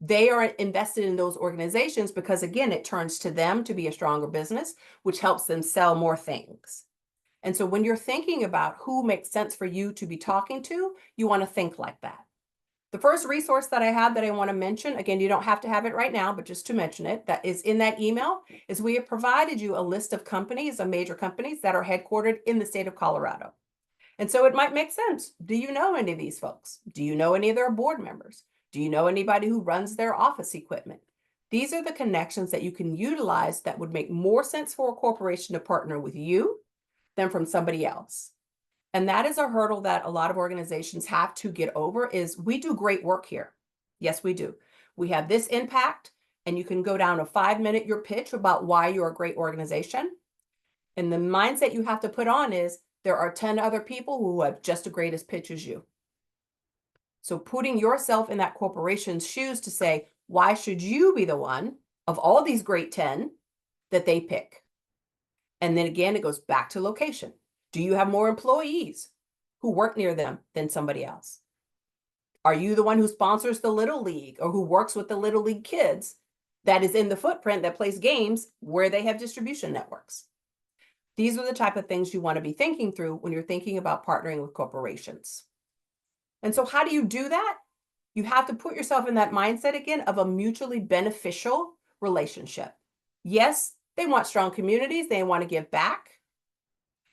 They are invested in those organizations because, again, it turns to them to be a stronger business, which helps them sell more things. And so when you're thinking about who makes sense for you to be talking to, you want to think like that. The first resource that I have that I want to mention, again, you don't have to have it right now, but just to mention it, that is in that email, is we have provided you a list of companies, of major companies that are headquartered in the state of Colorado. And so it might make sense. Do you know any of these folks? Do you know any of their board members? Do you know anybody who runs their office equipment? These are the connections that you can utilize that would make more sense for a corporation to partner with you than from somebody else. And that is a hurdle that a lot of organizations have to get over is we do great work here. Yes, we do. We have this impact, and you can go down a 5-minute your pitch about why you're a great organization. And the mindset you have to put on is there are 10 other people who have just as great as pitch as you. So putting yourself in that corporation's shoes to say, why should you be the one of all these great 10 that they pick? And then again, it goes back to location. Do you have more employees who work near them than somebody else? Are you the one who sponsors the Little League or who works with the Little League kids that is in the footprint that plays games where they have distribution networks? These are the type of things you want to be thinking through when you're thinking about partnering with corporations. And so how do you do that? You have to put yourself in that mindset again of a mutually beneficial relationship. Yes, they want strong communities, they want to give back,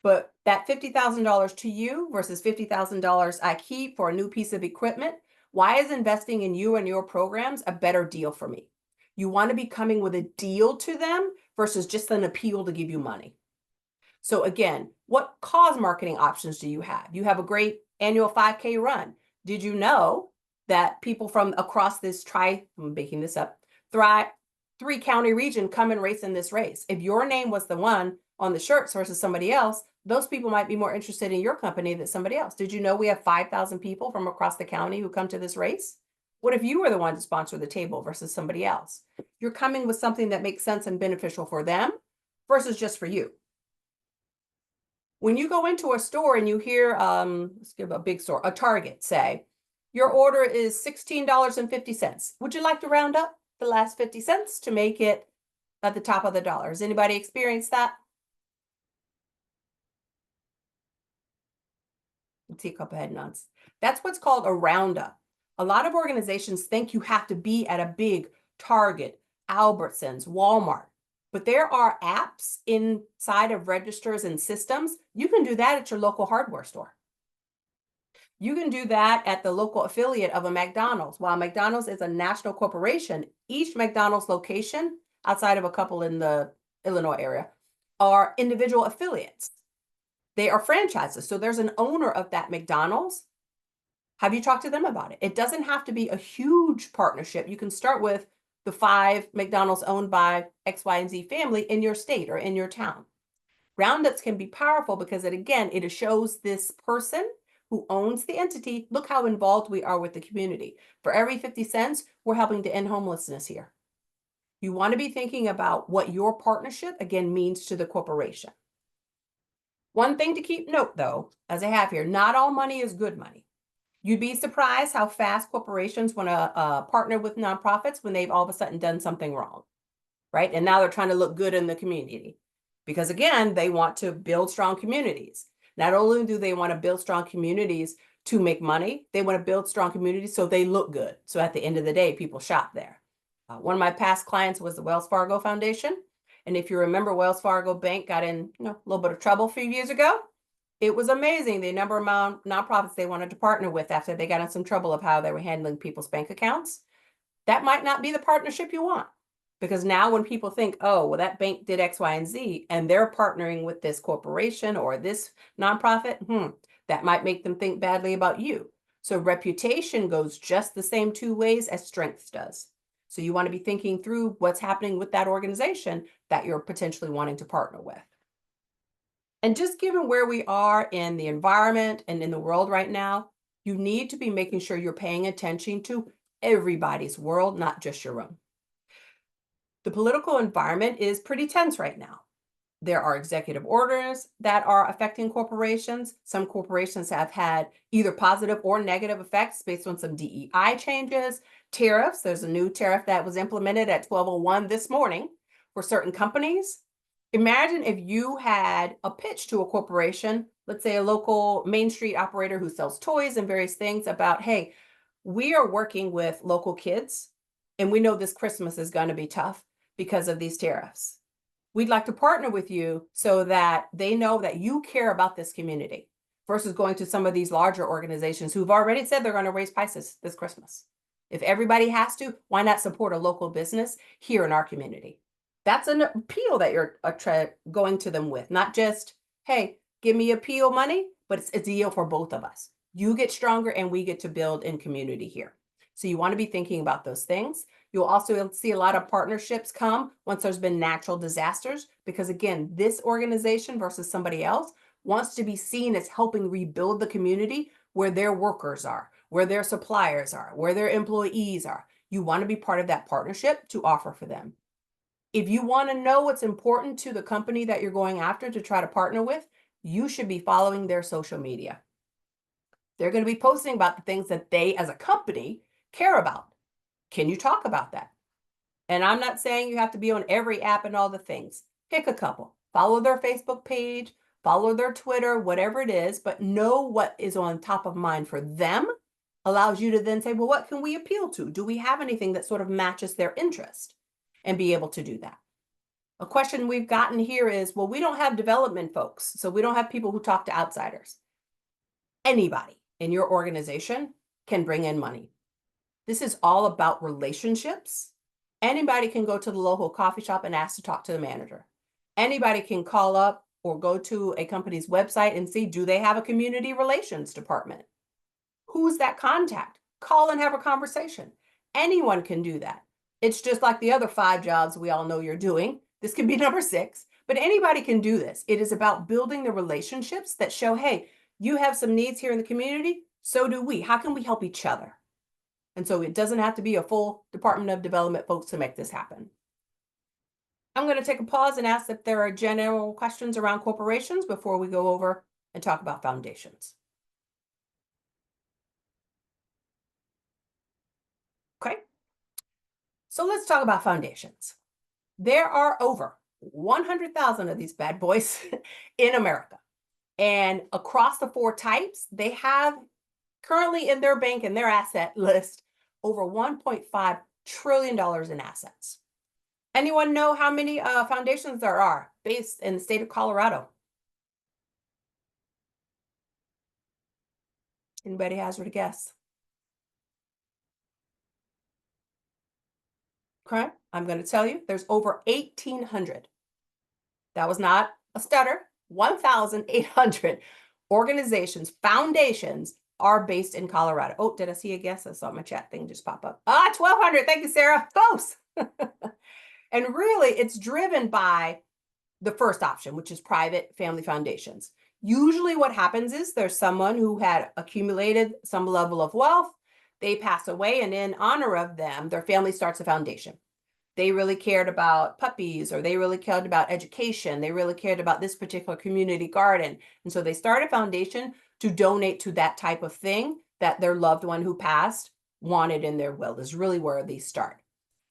but that $50,000 to you versus $50,000 I keep for a new piece of equipment, why is investing in you and your programs a better deal for me? You want to be coming with a deal to them versus just an appeal to give you money. So again, what cause marketing options do you have? You have a great annual 5K run. Did you know that people from across this I'm making this up, three-county region come and race in this race? If your name was the one on the shirts versus somebody else, those people might be more interested in your company than somebody else. Did you know we have 5,000 people from across the county who come to this race? What if you were the one to sponsor the table versus somebody else? You're coming with something that makes sense and beneficial for them versus just for you. When you go into a store and you hear, let's give a big store, a Target, say, your order is $16.50. Would you like to round up the last 50 cents to make it at the top of the dollar? Has anybody experienced that? I see a couple head nods. That's what's called a roundup. A lot of organizations think you have to be at a big Target, Albertsons, Walmart. But there are apps inside of registers and systems. You can do that at your local hardware store. You can do that at the local affiliate of a McDonald's. While McDonald's is a national corporation, each McDonald's location, outside of a couple in the Illinois area, are individual affiliates. They are franchises. So there's an owner of that McDonald's. Have you talked to them about it? It doesn't have to be a huge partnership. You can start with the 5 McDonald's owned by X, Y, and Z family in your state or in your town. Roundups can be powerful because it shows this person who owns the entity, look how involved we are with the community. For every 50 cents, we're helping to end homelessness here. You want to be thinking about what your partnership, again, means to the corporation. One thing to keep note, though, as I have here, not all money is good money. You'd be surprised how fast corporations want to partner with nonprofits when they've all of a sudden done something wrong, right? And now they're trying to look good in the community because, again, they want to build strong communities. Not only do they want to build strong communities to make money, they want to build strong communities so they look good. So at the end of the day, people shop there. One of my past clients was the Wells Fargo Foundation. And if you remember, Wells Fargo Bank got in a little bit of trouble a few years ago. It was amazing the number of nonprofits they wanted to partner with after they got in some trouble of how they were handling people's bank accounts. That might not be the partnership you want. Because now when people think, oh, well, that bank did X, Y, and Z, and they're partnering with this corporation or this nonprofit, that might make them think badly about you. So reputation goes just the same 2 ways as strength does. So you want to be thinking through what's happening with that organization that you're potentially wanting to partner with. And just given where we are in the environment and in the world right now, you need to be making sure you're paying attention to everybody's world, not just your own. The political environment is pretty tense right now. There are executive orders that are affecting corporations. Some corporations have had either positive or negative effects based on some DEI changes, tariffs. There's a new tariff that was implemented at 12:01 this morning for certain companies. Imagine if you had a pitch to a corporation, let's say a local Main Street operator who sells toys and various things about, hey, we are working with local kids and we know this Christmas is going to be tough because of these tariffs. We'd like to partner with you so that they know that you care about this community versus going to some of these larger organizations who've already said they're going to raise prices this Christmas. If everybody has to, why not support a local business here in our community? That's an appeal that you're going to them with, not just, hey, give me appeal money, but it's a deal for both of us. You get stronger and we get to build in community here. So you want to be thinking about those things. You'll also see a lot of partnerships come once there's been natural disasters, because again, this organization versus somebody else wants to be seen as helping rebuild the community where their workers are, where their suppliers are, where their employees are. You want to be part of that partnership to offer for them. If you want to know what's important to the company that you're going after to try to partner with, you should be following their social media. They're going to be posting about the things that they as a company care about. Can you talk about that? And I'm not saying you have to be on every app and all the things. Pick a couple, follow their Facebook page, follow their Twitter, whatever it is, but know what is on top of mind for them allows you to then say, well, what can we appeal to? Do we have anything that sort of matches their interest? And be able to do that. A question we've gotten here is, well, we don't have development folks, so we don't have people who talk to outsiders. Anybody in your organization can bring in money. This is all about relationships. Anybody can go to the local coffee shop and ask to talk to the manager. Anybody can call up or go to a company's website and see, do they have a community relations department? Who's that contact? Call and have a conversation. Anyone can do that. It's just like the other 5 jobs we all know you're doing. This can be number 6, but anybody can do this. It is about building the relationships that show, hey, you have some needs here in the community, so do we. How can we help each other? And so it doesn't have to be a full Department of Development folks to make this happen. I'm going to take a pause and ask if there are general questions around corporations before we go over and talk about foundations. Okay. So let's talk about foundations. There are over 100,000 of these bad boys in America. And across the 4 types, they have currently in their bank and their asset list over $1.5 trillion in assets. Anyone know how many foundations there are based in the state of Colorado? Anybody hazard a guess? Okay, I'm going to tell you, there's over 1,800. That was not a stutter. 1,800 organizations, foundations are based in Colorado. Oh, did I see a guess? I saw my chat thing just pop up. 1,200. Thank you, Sarah. Close. And really, it's driven by the first option, which is private family foundations. Usually what happens is there's someone who had accumulated some level of wealth, they pass away, and in honor of them, their family starts a foundation. They really cared about puppies, or they really cared about education. They really cared about this particular community garden. And so they start a foundation to donate to that type of thing that their loved one who passed wanted in their will, is really where they start.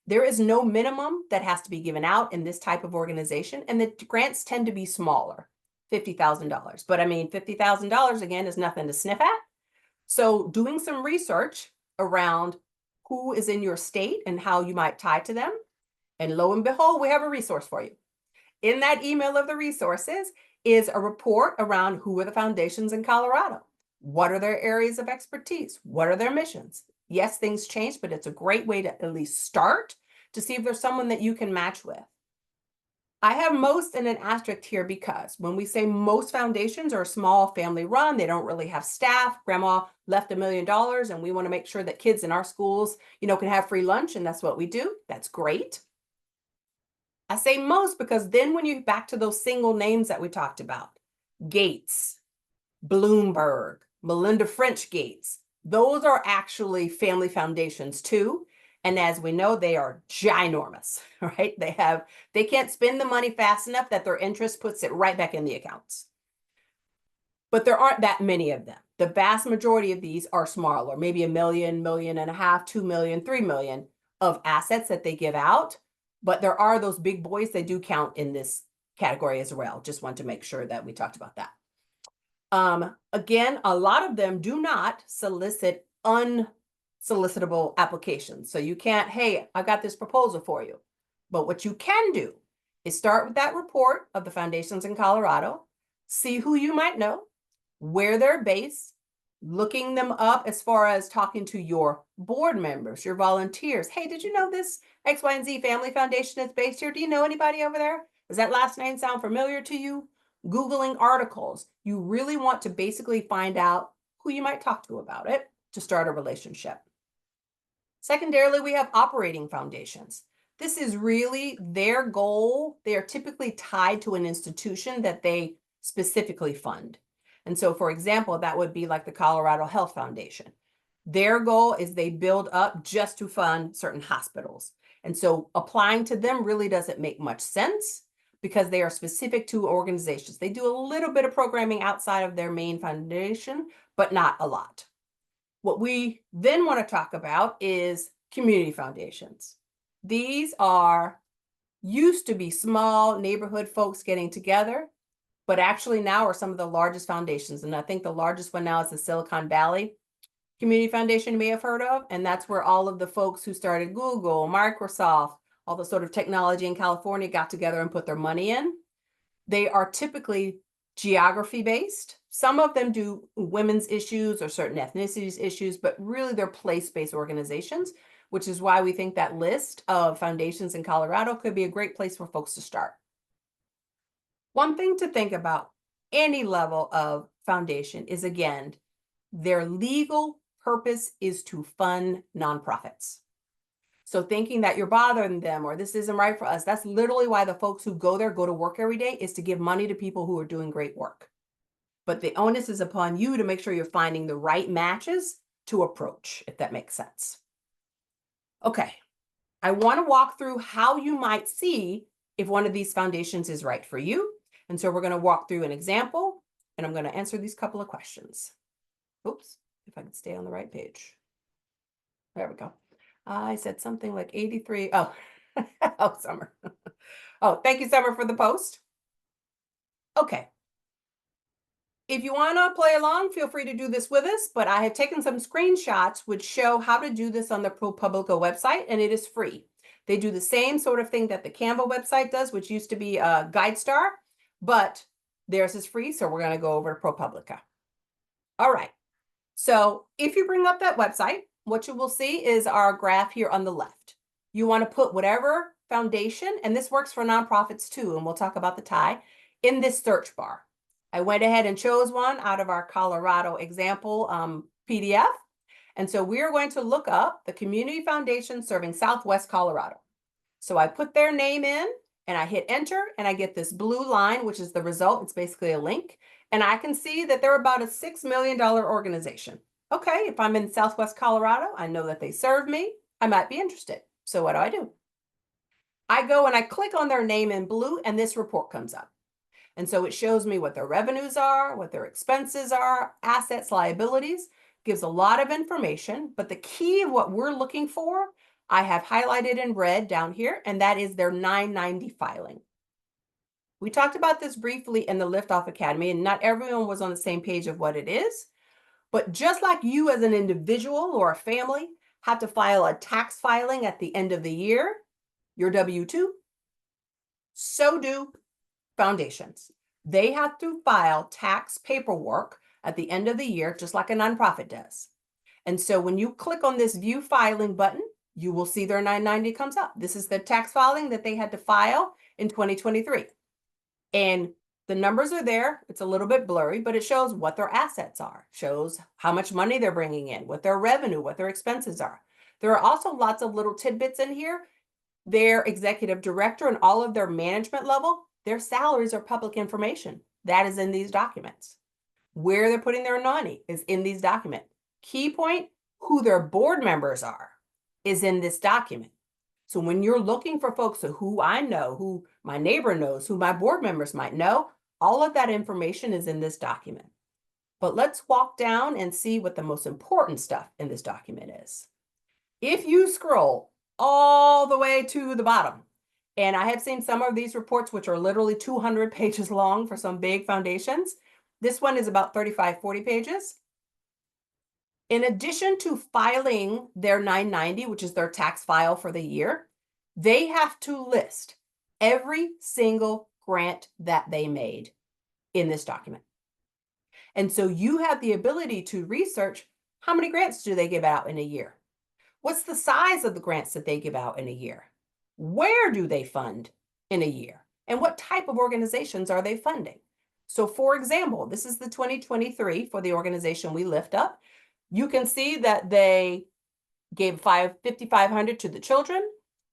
There is no minimum that has to be given out in this type of organization, and the grants tend to be smaller, $50,000. But I mean, $50,000 again is nothing to sniff at. So doing some research around who is in your state and how you might tie to them, and lo and behold, we have a resource for you. In that email of the resources is a report around who are the foundations in Colorado. What are their areas of expertise? What are their missions? Yes, things change, but it's a great way to at least start to see if there's someone that you can match with. I have most in an asterisk here because when we say most foundations are small family run, they don't really have staff. Grandma left $1 million and we want to make sure that kids in our schools, can have free lunch, and that's what we do. That's great. I say most because then when you back to those single names that we talked about, Gates, Bloomberg, Melinda French Gates, those are actually family foundations too. And as we know, they are ginormous, right? They can't spend the money fast enough that their interest puts it right back in the accounts. But there aren't that many of them. The vast majority of these are smaller, maybe $1 million, $1.5 million, 2 million, 3 million of assets that they give out. But there are those big boys that do count in this category as well. Just want to make sure that we talked about that. Again, a lot of them do not solicit unsolicitable applications. So you can't, hey, I got this proposal for you. But what you can do is start with that report of the foundations in Colorado, see who you might know, where they're based, looking them up as far as talking to your board members, your volunteers. Hey, did you know this X, Y, and Z family foundation is based here? Do you know anybody over there? Does that last name sound familiar to you? Googling articles. You really want to basically find out who you might talk to about it to start a relationship. Secondarily, we have operating foundations. This is really their goal. They are typically tied to an institution that they specifically fund. And so, for example, that would be like the Colorado Health Foundation. Their goal is they build up just to fund certain hospitals. And so applying to them really doesn't make much sense because they are specific to organizations. They do a little bit of programming outside of their main foundation, but not a lot. What we then want to talk about is community foundations. These used to be small neighborhood folks getting together, but actually now are some of the largest foundations. And I think the largest one now is the Silicon Valley Community Foundation you may have heard of. And that's where all of the folks who started Google, Microsoft, all the sort of technology in California got together and put their money in. They are typically geography based. Some of them do women's issues or certain ethnicities issues, but really they're place-based organizations, which is why we think that list of foundations in Colorado could be a great place for folks to start. One thing to think about any level of foundation is, again, their legal purpose is to fund nonprofits. So thinking that you're bothering them or this isn't right for us, that's literally why the folks who go there go to work every day, is to give money to people who are doing great work. But the onus is upon you to make sure you're finding the right matches to approach, if that makes sense. Okay, I want to walk through how you might see if one of these foundations is right for you. And so we're going to walk through an example, and I'm going to answer these couple of questions. Oops, if I could stay on the right page. There we go. I said something like 83. Oh, oh, Summer. Oh, thank you, Summer, for the post. Okay. If you want to play along, feel free to do this with us, but I have taken some screenshots which show how to do this on the ProPublica website, and it is free. They do the same sort of thing that the Canva website does, which used to be a GuideStar, but theirs is free, so we're going to go over to ProPublica. All right. So if you bring up that website, what you will see is our graph here on the left. You want to put whatever foundation, and this works for nonprofits too, and we'll talk about the tie, in this search bar. I went ahead and chose one out of our Colorado example PDF. And so we're going to look up the Community Foundation serving Southwest Colorado. So I put their name in and I hit enter and I get this blue line, which is the result. It's basically a link. And I can see that they're about a $6 million organization. Okay, if I'm in Southwest Colorado, I know that they serve me. I might be interested. So what do? I go and I click on their name in blue and this report comes up. And so it shows me what their revenues are, what their expenses are, assets, liabilities, gives a lot of information. But the key of what we're looking for, I have highlighted in red down here, and that is their 990 filing. We talked about this briefly in the Liftoff Academy, and not everyone was on the same page of what it is. But just like you as an individual or a family have to file a tax filing at the end of the year, your W-2, so do foundations. They have to file tax paperwork at the end of the year, just like a nonprofit does. And so when you click on this view filing button, you will see their 990 comes up. This is the tax filing that they had to file in 2023. And the numbers are there. It's a little bit blurry, but it shows what their assets are, shows how much money they're bringing in, what their revenue, what their expenses are. There are also lots of little tidbits in here. Their executive director and all of their management level, their salaries are public information. That is in these documents. Where they're putting their money is in these documents. Key point, who their board members are is in this document. So when you're looking for folks who I know, who my neighbor knows, who my board members might know, all of that information is in this document. But let's walk down and see what the most important stuff in this document is. If you scroll all the way to the bottom, and I have seen some of these reports, which are literally 200 pages long for some big foundations. This one is about 35, 40 pages. In addition to filing their 990, which is their tax file for the year, they have to list every single grant that they made in this document. And so you have the ability to research how many grants do they give out in a year? What's the size of the grants that they give out in a year? Where do they fund in a year? And what type of organizations are they funding? So for example, this is the 2023 for the organization we lift up. You can see that they gave $5,500 to the children.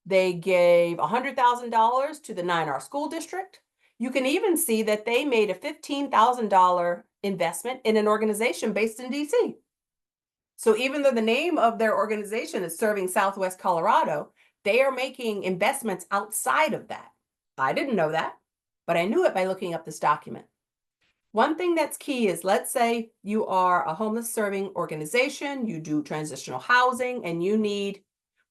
They gave $100,000 to the 9R school district. You can even see that they made a $15,000 investment in an organization based in DC. So even though the name of their organization is serving Southwest Colorado, They are making investments outside of that. I didn't know that, but I knew it by looking up this document. One thing that's key is, let's say you are a homeless serving organization, you do transitional housing, and you need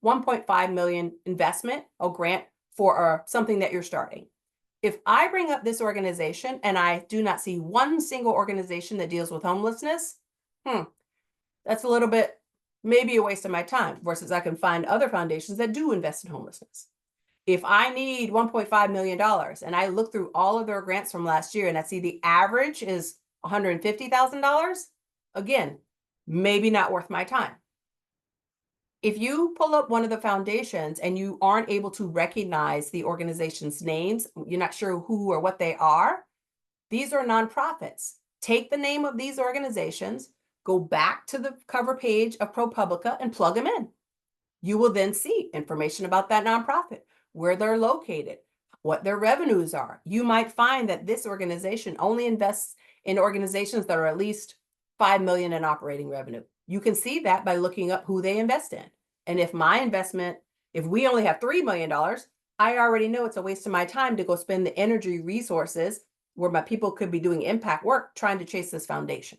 1.5 million investment or grant for something that you're starting. If I bring up this organization and I do not see one single organization that deals with homelessness, that's a little bit maybe a waste of my time, versus I can find other foundations that do invest in homelessness. If I need $1.5 million and I look through all of their grants from last year and I see the average is $150,000, again, maybe not worth my time. If you pull up one of the foundations and you aren't able to recognize the organization's names, you're not sure who or what they are, these are nonprofits. Take the name of these organizations, go back to the cover page of ProPublica and plug them in. You will then see information about that nonprofit, where they're located, what their revenues are. You might find that this organization only invests in organizations that are at least 5 million in operating revenue. You can see that by looking up who they invest in. And if my investment, if we only have $3 million, I already know it's a waste of my time to go spend the energy resources where my people could be doing impact work trying to chase this foundation.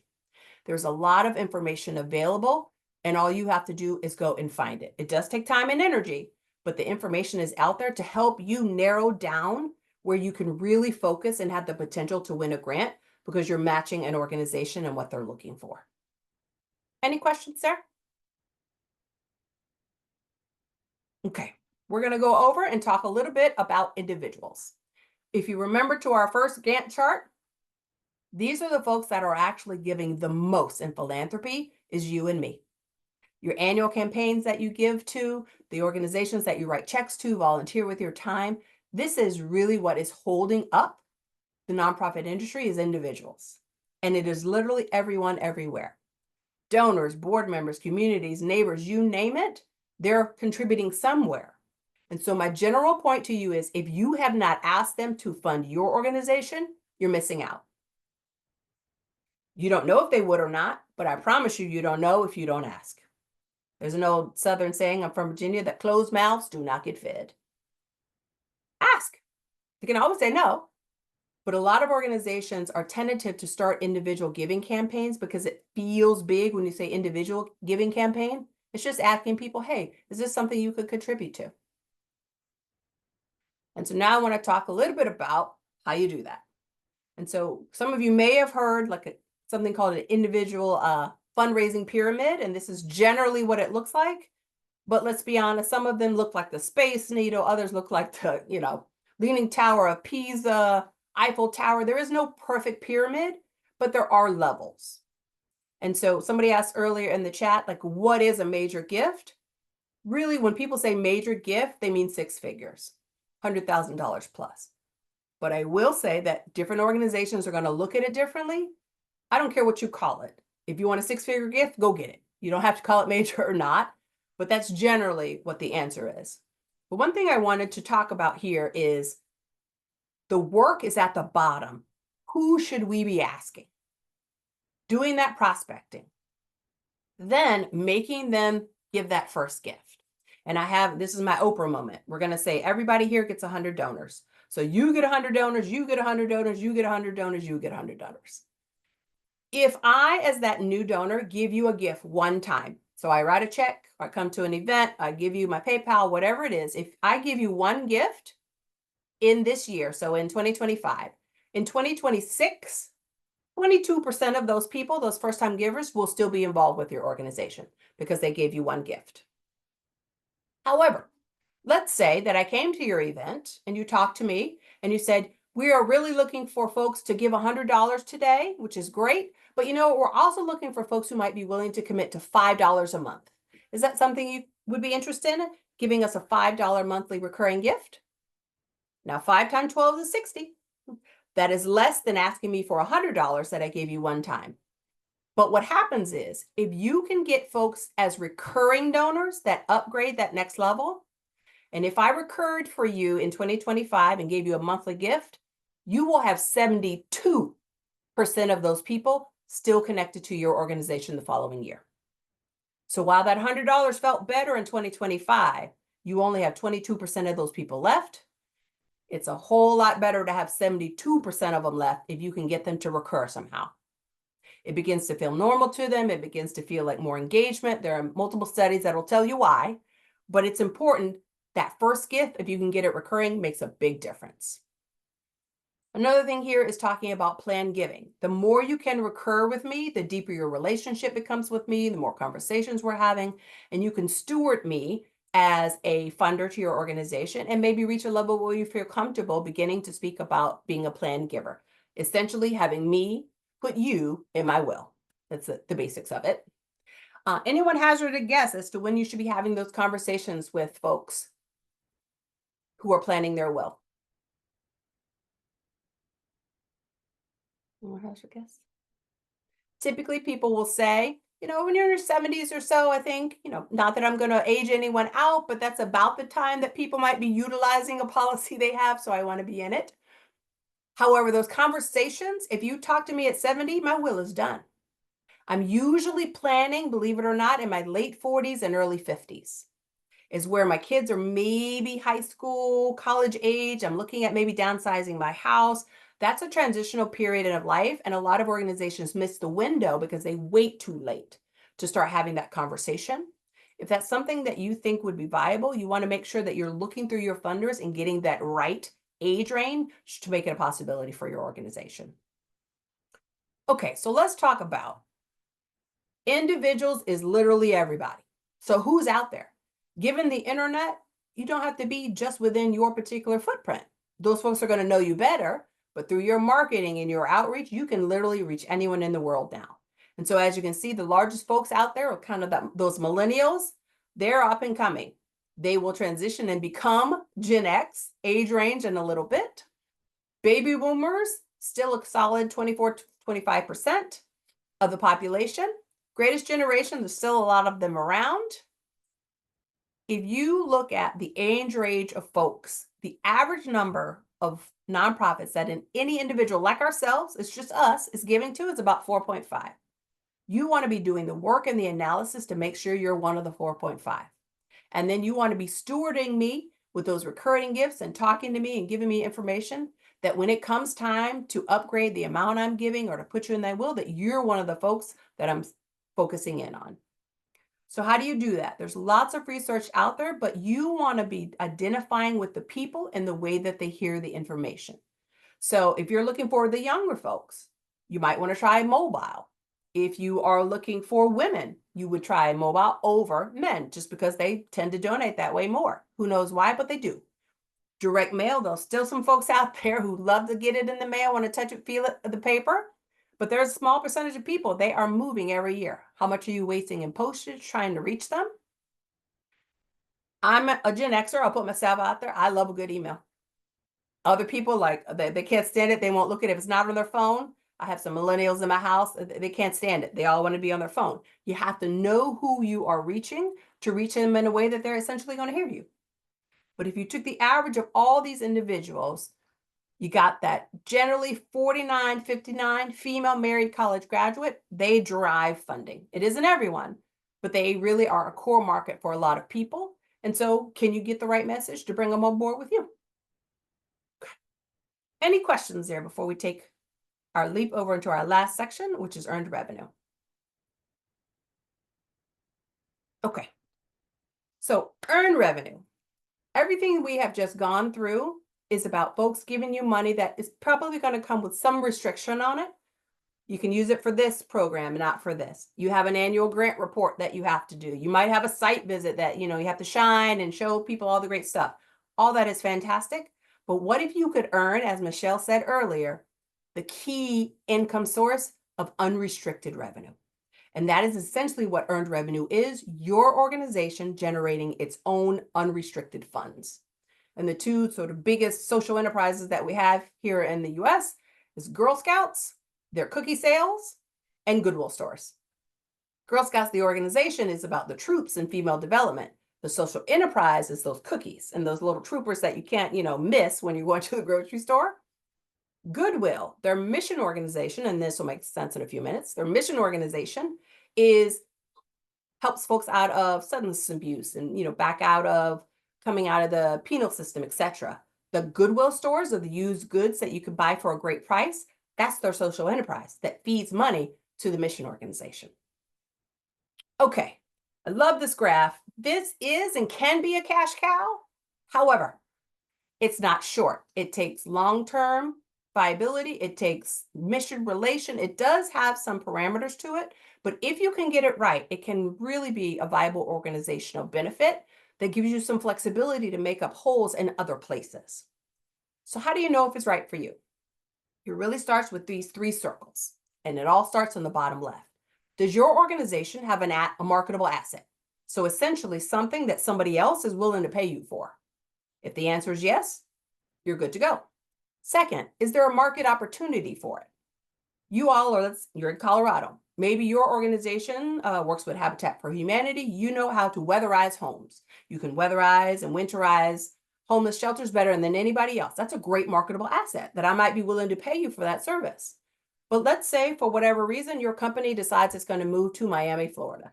There's a lot of information available, and all you have to do is go and find it. It does take time and energy, but the information is out there to help you narrow down where you can really focus and have the potential to win a grant, because you're matching an organization and what they're looking for. Any questions there? Okay, we're going to go over and talk a little bit about individuals. If you remember to our first Gantt chart, these are the folks that are actually giving the most in philanthropy, is you and me. Your annual campaigns that you give to, the organizations that you write checks to, volunteer with your time. This is really what is holding up the nonprofit industry, is individuals. And it is literally everyone everywhere. Donors, board members, communities, neighbors, you name it, they're contributing somewhere. And so my general point to you is, if you have not asked them to fund your organization, you're missing out. You don't know if they would or not, but I promise you, you don't know if you don't ask. There's an old Southern saying, I'm from Virginia, that closed mouths do not get fed. Ask. You can always say no, but a lot of organizations are tentative to start individual giving campaigns because it feels big when you say individual giving campaign. It's just asking people, hey, is this something you could contribute to? And so now I want to talk a little bit about how you do that. And so some of you may have heard something called an individual fundraising pyramid, and this is generally what it looks like. But let's be honest, some of them look like the Space Needle, others look like the, Leaning Tower of Pisa, Eiffel Tower. There is no perfect pyramid, but there are levels. And so somebody asked earlier in the chat, what is a major gift? Really, when people say major gift, they mean six figures, $100,000 plus. But I will say that different organizations are going to look at it differently. I don't care what you call it. If you want a six-figure gift, go get it. You don't have to call it major or not, but that's generally what the answer is. But one thing I wanted to talk about here is the work is at the bottom. Who should we be asking? Doing that prospecting. Then making them give that first gift. And this is my Oprah moment. We're going to say everybody here gets 100 donors. So you get 100 donors, you get 100 donors, you get 100 donors, you get 100 donors. If I, as that new donor, give you a gift one time, so I write a check, I come to an event, I give you my PayPal, whatever it is, if I give you one gift in this year, so in 2025, in 2026, 22% of those people, those first-time givers, will still be involved with your organization because they gave you one gift. However, let's say that I came to your event and you talked to me and you said, we are really looking for folks to give $100 today, which is great. But we're also looking for folks who might be willing to commit to $5 a month. Is that something you would be interested in? Giving us a $5 monthly recurring gift? Now, 5 times 12 is 60. That is less than asking me for $100 that I gave you one time. But what happens is, if you can get folks as recurring donors that upgrade that next level, and if I recurred for you in 2025 and gave you a monthly gift, you will have 72% of those people still connected to your organization the following year. So while that $100 felt better in 2025, You only have 22% of those people left. It's a whole lot better to have 72% of them left if you can get them to recur somehow. It begins to feel normal to them. It begins to feel like more engagement. There are multiple studies that will tell you why, but it's important that first gift, if you can get it recurring, makes a big difference. Another thing here is talking about planned giving. The more you can recur with me, the deeper your relationship becomes with me, the more conversations we're having, and you can steward me as a funder to your organization and maybe reach a level where you feel comfortable beginning to speak about being a planned giver. Essentially having me put you in my will. That's the basics of it. Anyone hazard a guess as to when you should be having those conversations with folks who are planning their will? Anyone hazard a guess? Typically, people will say, when you're in your 70s or so, I think, not that I'm going to age anyone out, but that's about the time that people might be utilizing a policy they have. So I want to be in it. However, those conversations, if you talk to me at 70, my will is done. I'm usually planning, believe it or not, in my late 40s and early 50s is where my kids are maybe high school, college age. I'm looking at maybe downsizing my house. That's a transitional period of life. And a lot of organizations miss the window because they wait too late to start having that conversation. If that's something that you think would be viable, you want to make sure that you're looking through your funders and getting that right age range to make it a possibility for your organization. Okay, so let's talk about individuals is literally everybody. So who's out there? Given the internet, you don't have to be just within your particular footprint. Those folks are going to know you better, but through your marketing and your outreach, you can literally reach anyone in the world now. And so as you can see, the largest folks out there are kind of those millennials. They're up and coming. They will transition and become Gen X, age range in a little bit. Baby boomers, still a solid 24 to 25% of the population. Greatest generation, there's still a lot of them around. If you look at the age range of folks, the average number of nonprofits that any individual like ourselves, it's just us, is giving to is about 4.5. You want to be doing the work and the analysis to make sure you're one of the 4.5. And then you want to be stewarding me with those recurring gifts and talking to me and giving me information that when it comes time to upgrade the amount I'm giving or to put you in that will, that you're one of the folks that I'm focusing in on. So how do you do that? There's lots of research out there, but you want to be identifying with the people in the way that they hear the information. So if you're looking for the younger folks, you might want to try mobile. If you are looking for women, you would try mobile over men just because they tend to donate that way more. Who knows why, but they do. Direct mail, there's still some folks out there who love to get it in the mail, want to touch it, feel it, the paper. But there's a small percentage of people, they are moving every year. How much are you wasting in postage trying to reach them? I'm a Gen Xer. I'll put myself out there. I love a good email. Other people, like, they can't stand it. They won't look at it if it's not on their phone. I have some millennials in my house. They can't stand it. They all want to be on their phone. You have to know who you are reaching to reach them in a way that they're essentially going to hear you. But if you took the average of all these individuals, you got that generally 49, 59 female married college graduate, they drive funding. It isn't everyone, but they really are a core market for a lot of people. And so can you get the right message to bring them on board with you? Any questions there before we take our leap over into our last section, which is earned revenue? Okay. So earned revenue. Everything we have just gone through is about folks giving you money that is probably going to come with some restriction on it. You can use it for this program, not for this. You have an annual grant report that you have to do. You might have a site visit that, you have to shine and show people all the great stuff. All that is fantastic. But what if you could earn, as Michelle said earlier, the key income source of unrestricted revenue? And that is essentially what earned revenue is, your organization generating its own unrestricted funds. And the two sort of biggest social enterprises that we have here in the US is Girl Scouts, their cookie sales, and Goodwill stores. Girl Scouts, the organization, is about the troops and female development. The social enterprise is those cookies and those little troopers that you can't, miss when you're going to the grocery store. Goodwill, their mission organization, and this will make sense in a few minutes, their mission organization helps folks out of substance abuse and, back out of coming out of the penal system, etc. The Goodwill stores are the used goods that you could buy for a great price. That's their social enterprise that feeds money to the mission organization. Okay, I love this graph. This is and can be a cash cow. However, it's not short. It takes long-term viability. It takes mission relation. It does have some parameters to it, but if you can get it right, it can really be a viable organizational benefit that gives you some flexibility to make up holes in other places. So how do you know if it's right for you? It really starts with these three circles, and it all starts on the bottom left. Does your organization have a marketable asset? So essentially something that somebody else is willing to pay you for. If the answer is yes, you're good to go. Second, is there a market opportunity for it? You're in Colorado. Maybe your organization works with Habitat for Humanity. You know how to weatherize homes. You can weatherize and winterize homeless shelters better than anybody else. That's a great marketable asset that I might be willing to pay you for that service. But let's say for whatever reason, your company decides it's going to move to Miami, Florida.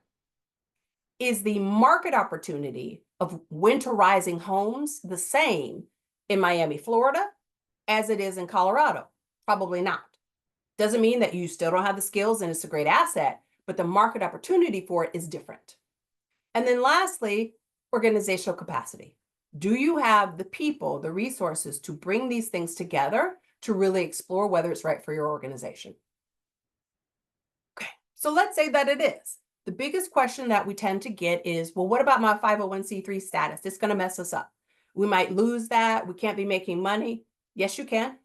Is the market opportunity of winterizing homes the same in Miami, Florida, as it is in Colorado? Probably not. Doesn't mean that you still don't have the skills and it's a great asset, but the market opportunity for it is different. And then lastly, organizational capacity. Do you have the people, the resources to bring these things together to really explore whether it's right for your organization? Okay, so let's say that it is. The biggest question that we tend to get is, well, what about my 501c3 status? It's going to mess us up. We might lose that. We can't be making money. Yes, you can.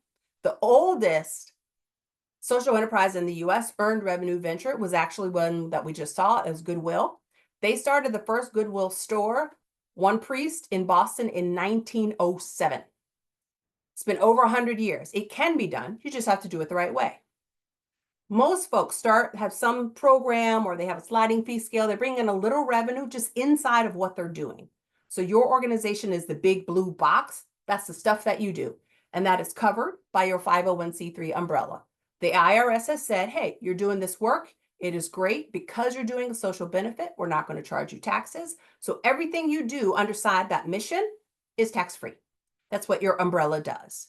The oldest social enterprise in the US, earned revenue venture, was actually one that we just saw as Goodwill. They started the first Goodwill store, One Priest, in Boston in 1907. It's been over 100 years. It can be done. You just have to do it the right way. Most folks have some program or they have a sliding fee scale. They bring in a little revenue just inside of what they're doing. So your organization is the big blue box. That's the stuff that you do. And that is covered by your 501c3 umbrella. The IRS has said, hey, you're doing this work. It is great because you're doing a social benefit. We're not going to charge you taxes. So everything you do underside that mission is tax-free. That's what your umbrella does.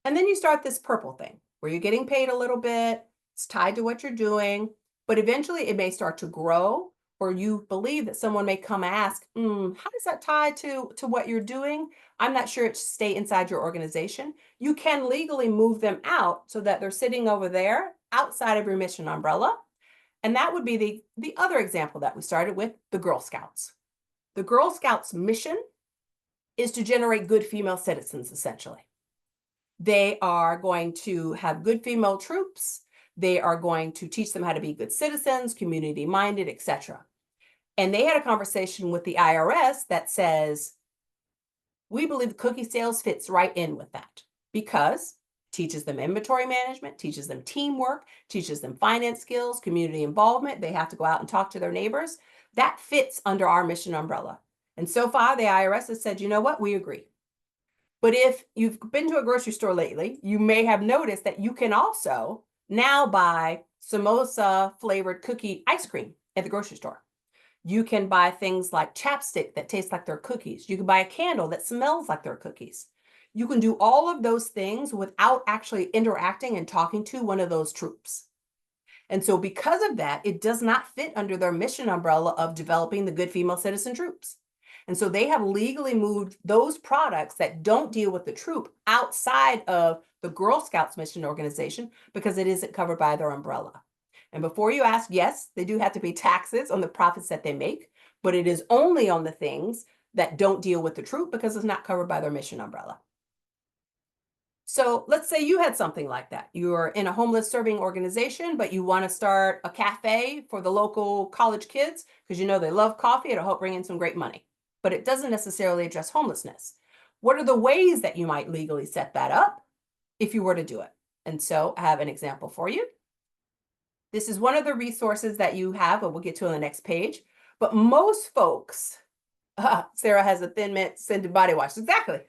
And then you start this purple thing where you're getting paid a little bit. It's tied to what you're doing, but eventually it may start to grow, or you believe that someone may come ask, how does that tie to what you're doing? I'm not sure it should stay inside your organization. You can legally move them out so that they're sitting over there outside of your mission umbrella. And that would be the other example that we started with, the Girl Scouts. The Girl Scouts mission is to generate good female citizens, essentially. They are going to have good female troops. They are going to teach them how to be good citizens, community-minded, etc. And they had a conversation with the IRS that says, we believe cookie sales fits right in with that because it teaches them inventory management, teaches them teamwork, teaches them finance skills, community involvement. They have to go out and talk to their neighbors. That fits under our mission umbrella. And so far, the IRS has said, you know what, we agree. But if you've been to a grocery store lately, you may have noticed that you can also now buy samosa flavored cookie ice cream at the grocery store. You can buy things like chapstick that tastes like they're cookies. You can buy a candle that smells like they're cookies. You can do all of those things without actually interacting and talking to one of those troops. And so because of that, it does not fit under their mission umbrella of developing the good female citizen troops. And so they have legally moved those products that don't deal with the troop outside of the Girl Scouts mission organization because it isn't covered by their umbrella. And before you ask, yes, they do have to pay taxes on the profits that they make, but it is only on the things that don't deal with the troop because it's not covered by their mission umbrella. So let's say you had something like that. You're in a homeless serving organization, but you want to start a cafe for the local college kids because you know they love coffee. It'll help bring in some great money, but it doesn't necessarily address homelessness. What are the ways that you might legally set that up if you were to do it? And so I have an example for you. This is one of the resources that you have, but we'll get to on the next page. But most folks, Sarah has a Thin Mint scented body wash. Exactly.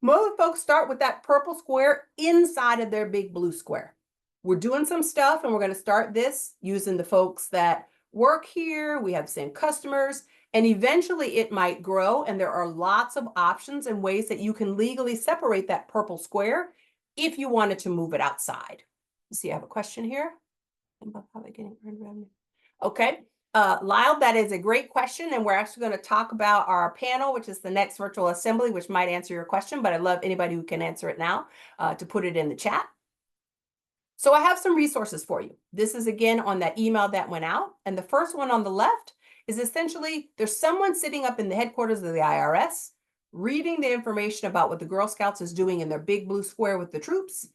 Most folks start with that purple square inside of their big blue square. We're doing some stuff and we're going to start this using the folks that work here. We have the same customers. And eventually it might grow, and there are lots of options and ways that you can legally separate that purple square if you wanted to move it outside. Let's see, I have a question here. Okay. Lyle, that is a great question, and we're actually going to talk about our panel, which is the next virtual assembly, which might answer your question, but I'd love anybody who can answer it now to put it in the chat. So I have some resources for you. This is again on that email that went out, and the first one on the left is essentially there's someone sitting up in the headquarters of the IRS reading the information about what the Girl Scouts is doing in their big blue square with the troops,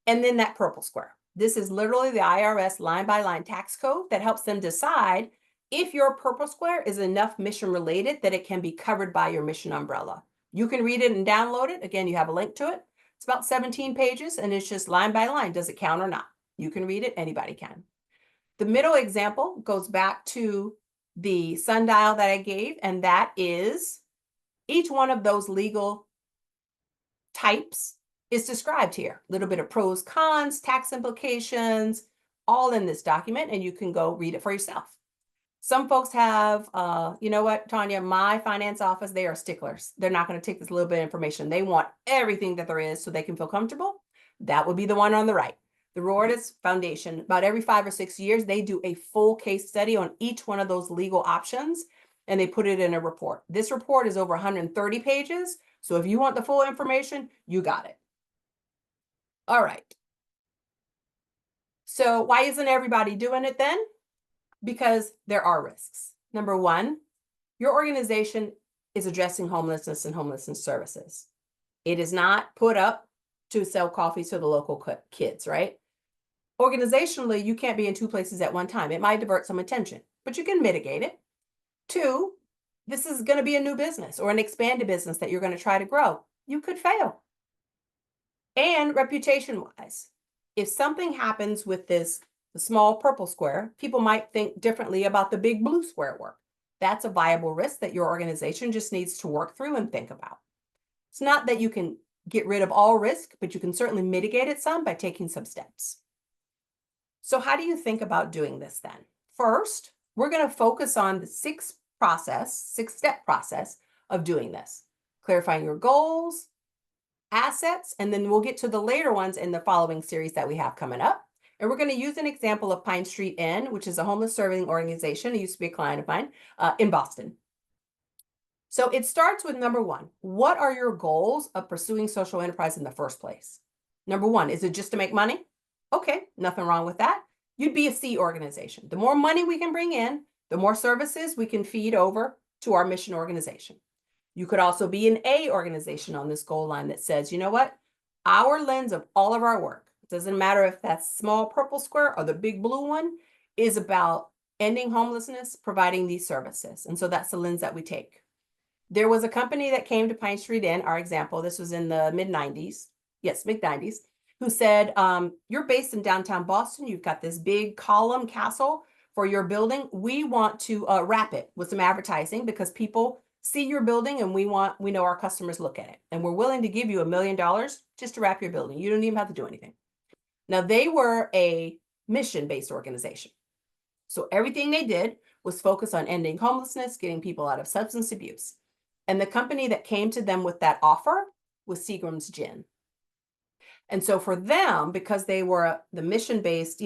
and then that purple square. This is literally the IRS line-by-line tax code that helps them decide if your purple square is enough mission related that it can be covered by your mission umbrella. You can read it and download it. Again, you have a link to it. It's about 17 pages, and it's just line by line. Does it count or not? You can read it. Anybody can. The middle example goes back to the sundial that I gave, and that is each one of those legal types is described here. A little bit of pros, cons, tax implications, all in this document, and you can go read it for yourself. Some folks have, you know what, Tanya, my finance office, they are sticklers. They're not going to take this little bit of information. They want everything that there is so they can feel comfortable. That would be the one on the right. The Rewards Foundation, about every 5 or 6 years, they do a full case study on each one of those legal options, and they put it in a report. This report is over 130 pages. So if you want the full information, you got it. All right. So why isn't everybody doing it then? Because there are risks. Number one, your organization is addressing homelessness and homelessness services. It is not put up to sell coffee to the local kids, right? Organizationally, you can't be in 2 places at one time. It might divert some attention, but you can mitigate it. 2, this is going to be a new business or an expanded business that you're going to try to grow. You could fail. And reputation-wise, if something happens with this the small purple square, people might think differently about the big blue square work. That's a viable risk that your organization just needs to work through and think about. It's not that you can get rid of all risk, but you can certainly mitigate it some by taking some steps. So how do you think about doing this then? First, we're going to focus on the 6-step process of doing this. Clarifying your goals, assets, and then we'll get to the later ones in the following series that we have coming up. And we're going to use an example of Pine Street Inn, which is a homeless serving organization. It used to be a client of mine in Boston. So it starts with number 1. What are your goals of pursuing social enterprise in the first place? Number 1, is it just to make money? Okay, nothing wrong with that. You'd be a C organization. The more money we can bring in, the more services we can feed over to our mission organization. You could also be an A organization on this goal line that says, you know what? Our lens of all of our work, it doesn't matter if that's small purple square or the big blue one, is about ending homelessness, providing these services. And so that's the lens that we take. There was a company that came to Pine Street Inn, our example, this was in the mid-90s, yes, mid-90s, who said, you're based in downtown Boston, you've got this big column castle for your building. We want to wrap it with some advertising because people see your building and we know our customers look at it. And we're willing to give you $1 million just to wrap your building. You don't even have to do anything. Now, they were a mission-based organization. So everything they did was focus on ending homelessness, getting people out of substance abuse. And the company that came to them with that offer was Seagram's Gin. And so for them, because they were the mission-based,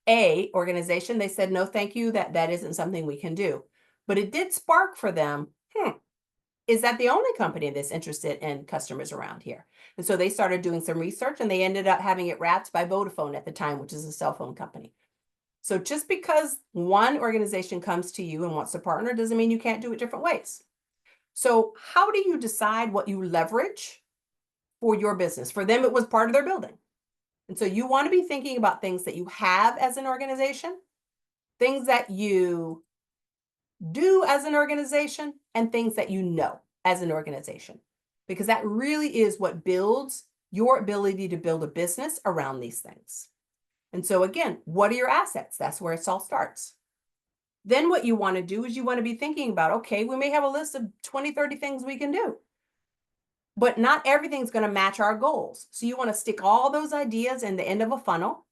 A organization, they said, no, thank you, that isn't something we can do. But it did spark for them, is that the only company that's interested in customers around here? And so they started doing some research and they ended up having it wrapped by Vodafone at the time, which is a cell phone company. So just because one organization comes to you and wants to partner doesn't mean you can't do it different ways. So how do you decide what you leverage for your business? For them, it was part of their building. And so you want to be thinking about things that you have as an organization, things that you do as an organization, and things that you know as an organization, because that really is what builds your ability to build a business around these things. And so again, what are your assets? That's where it all starts. Then what you want to do is you want to be thinking about, okay, we may have a list of 20, 30 things we can do, but not everything's going to match our goals. So you want to stick all those ideas in the end of a funnel.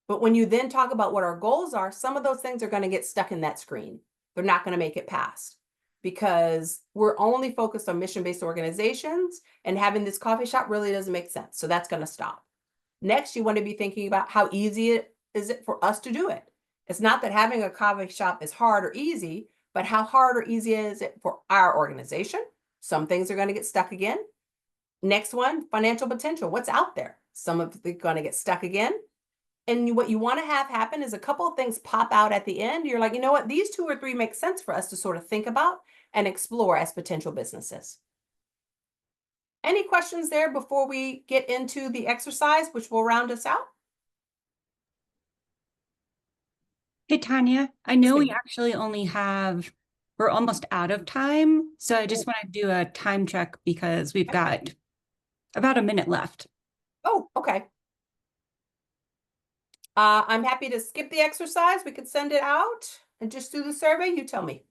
But when you then talk about what our goals are, some of those things are going to get stuck in that screen. They're not going to make it past. because we're only focused on mission-based organizations, and having this coffee shop really doesn't make sense. So that's going to stop. Next, you want to be thinking about how easy is it for us to do it. It's not that having a coffee shop is hard or easy, but how hard or easy is it for our organization? Some things are going to get stuck again. Next one, financial potential. What's out there? Some of it going to get stuck again. And what you want to have happen is a couple of things pop out at the end. You're like, you know what? These 2 or 3 make sense for us to sort of think about and explore as potential businesses. Any questions there before we get into the exercise, which will round us out? Hey, Tanya, I know we actually we're almost out of time. So I just want to do a time check because we've got about a minute left. Oh, okay. I'm happy to skip the exercise. We could send it out and just do the survey. You tell me.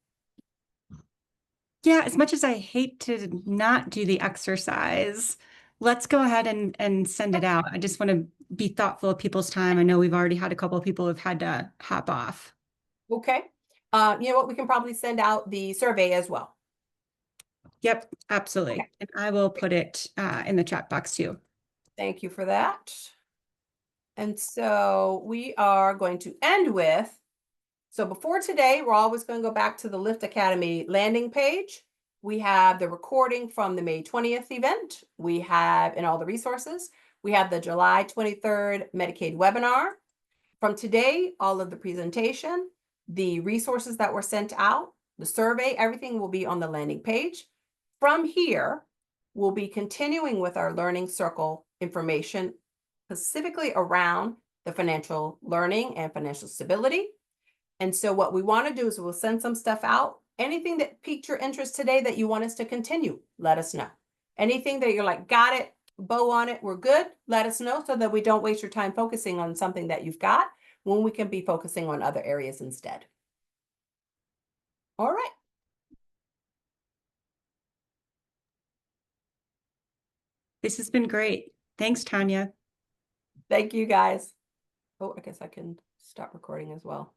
Yeah, as much as I hate to not do the exercise, let's go ahead and send it out. I just want to be thoughtful of people's time. I know we've already had a couple of people who've had to hop off. Okay. You know what? We can probably send out the survey as well. Yep, absolutely. Okay. And I will put it in the chat box too. Thank you for that. And so we are going to end with, so before today, we're always going to go back to the Lift Academy landing page. We have the recording from the May 20th event. We have in all the resources. We have the July 23rd Medicaid webinar. From today, all of the presentation, the resources that were sent out, the survey, everything will be on the landing page. From here, we'll be continuing with our Learning Circle information, specifically around the financial learning and financial stability. And so what we want to do is we'll send some stuff out. Anything that piqued your interest today that you want us to continue, let us know. Anything that you're like, got it, bow on it, we're good, let us know so that we don't waste your time focusing on something that you've got when we can be focusing on other areas instead. All right. This has been great. Thanks, Tanya. Thank you, guys. Oh, I guess I can stop recording as well.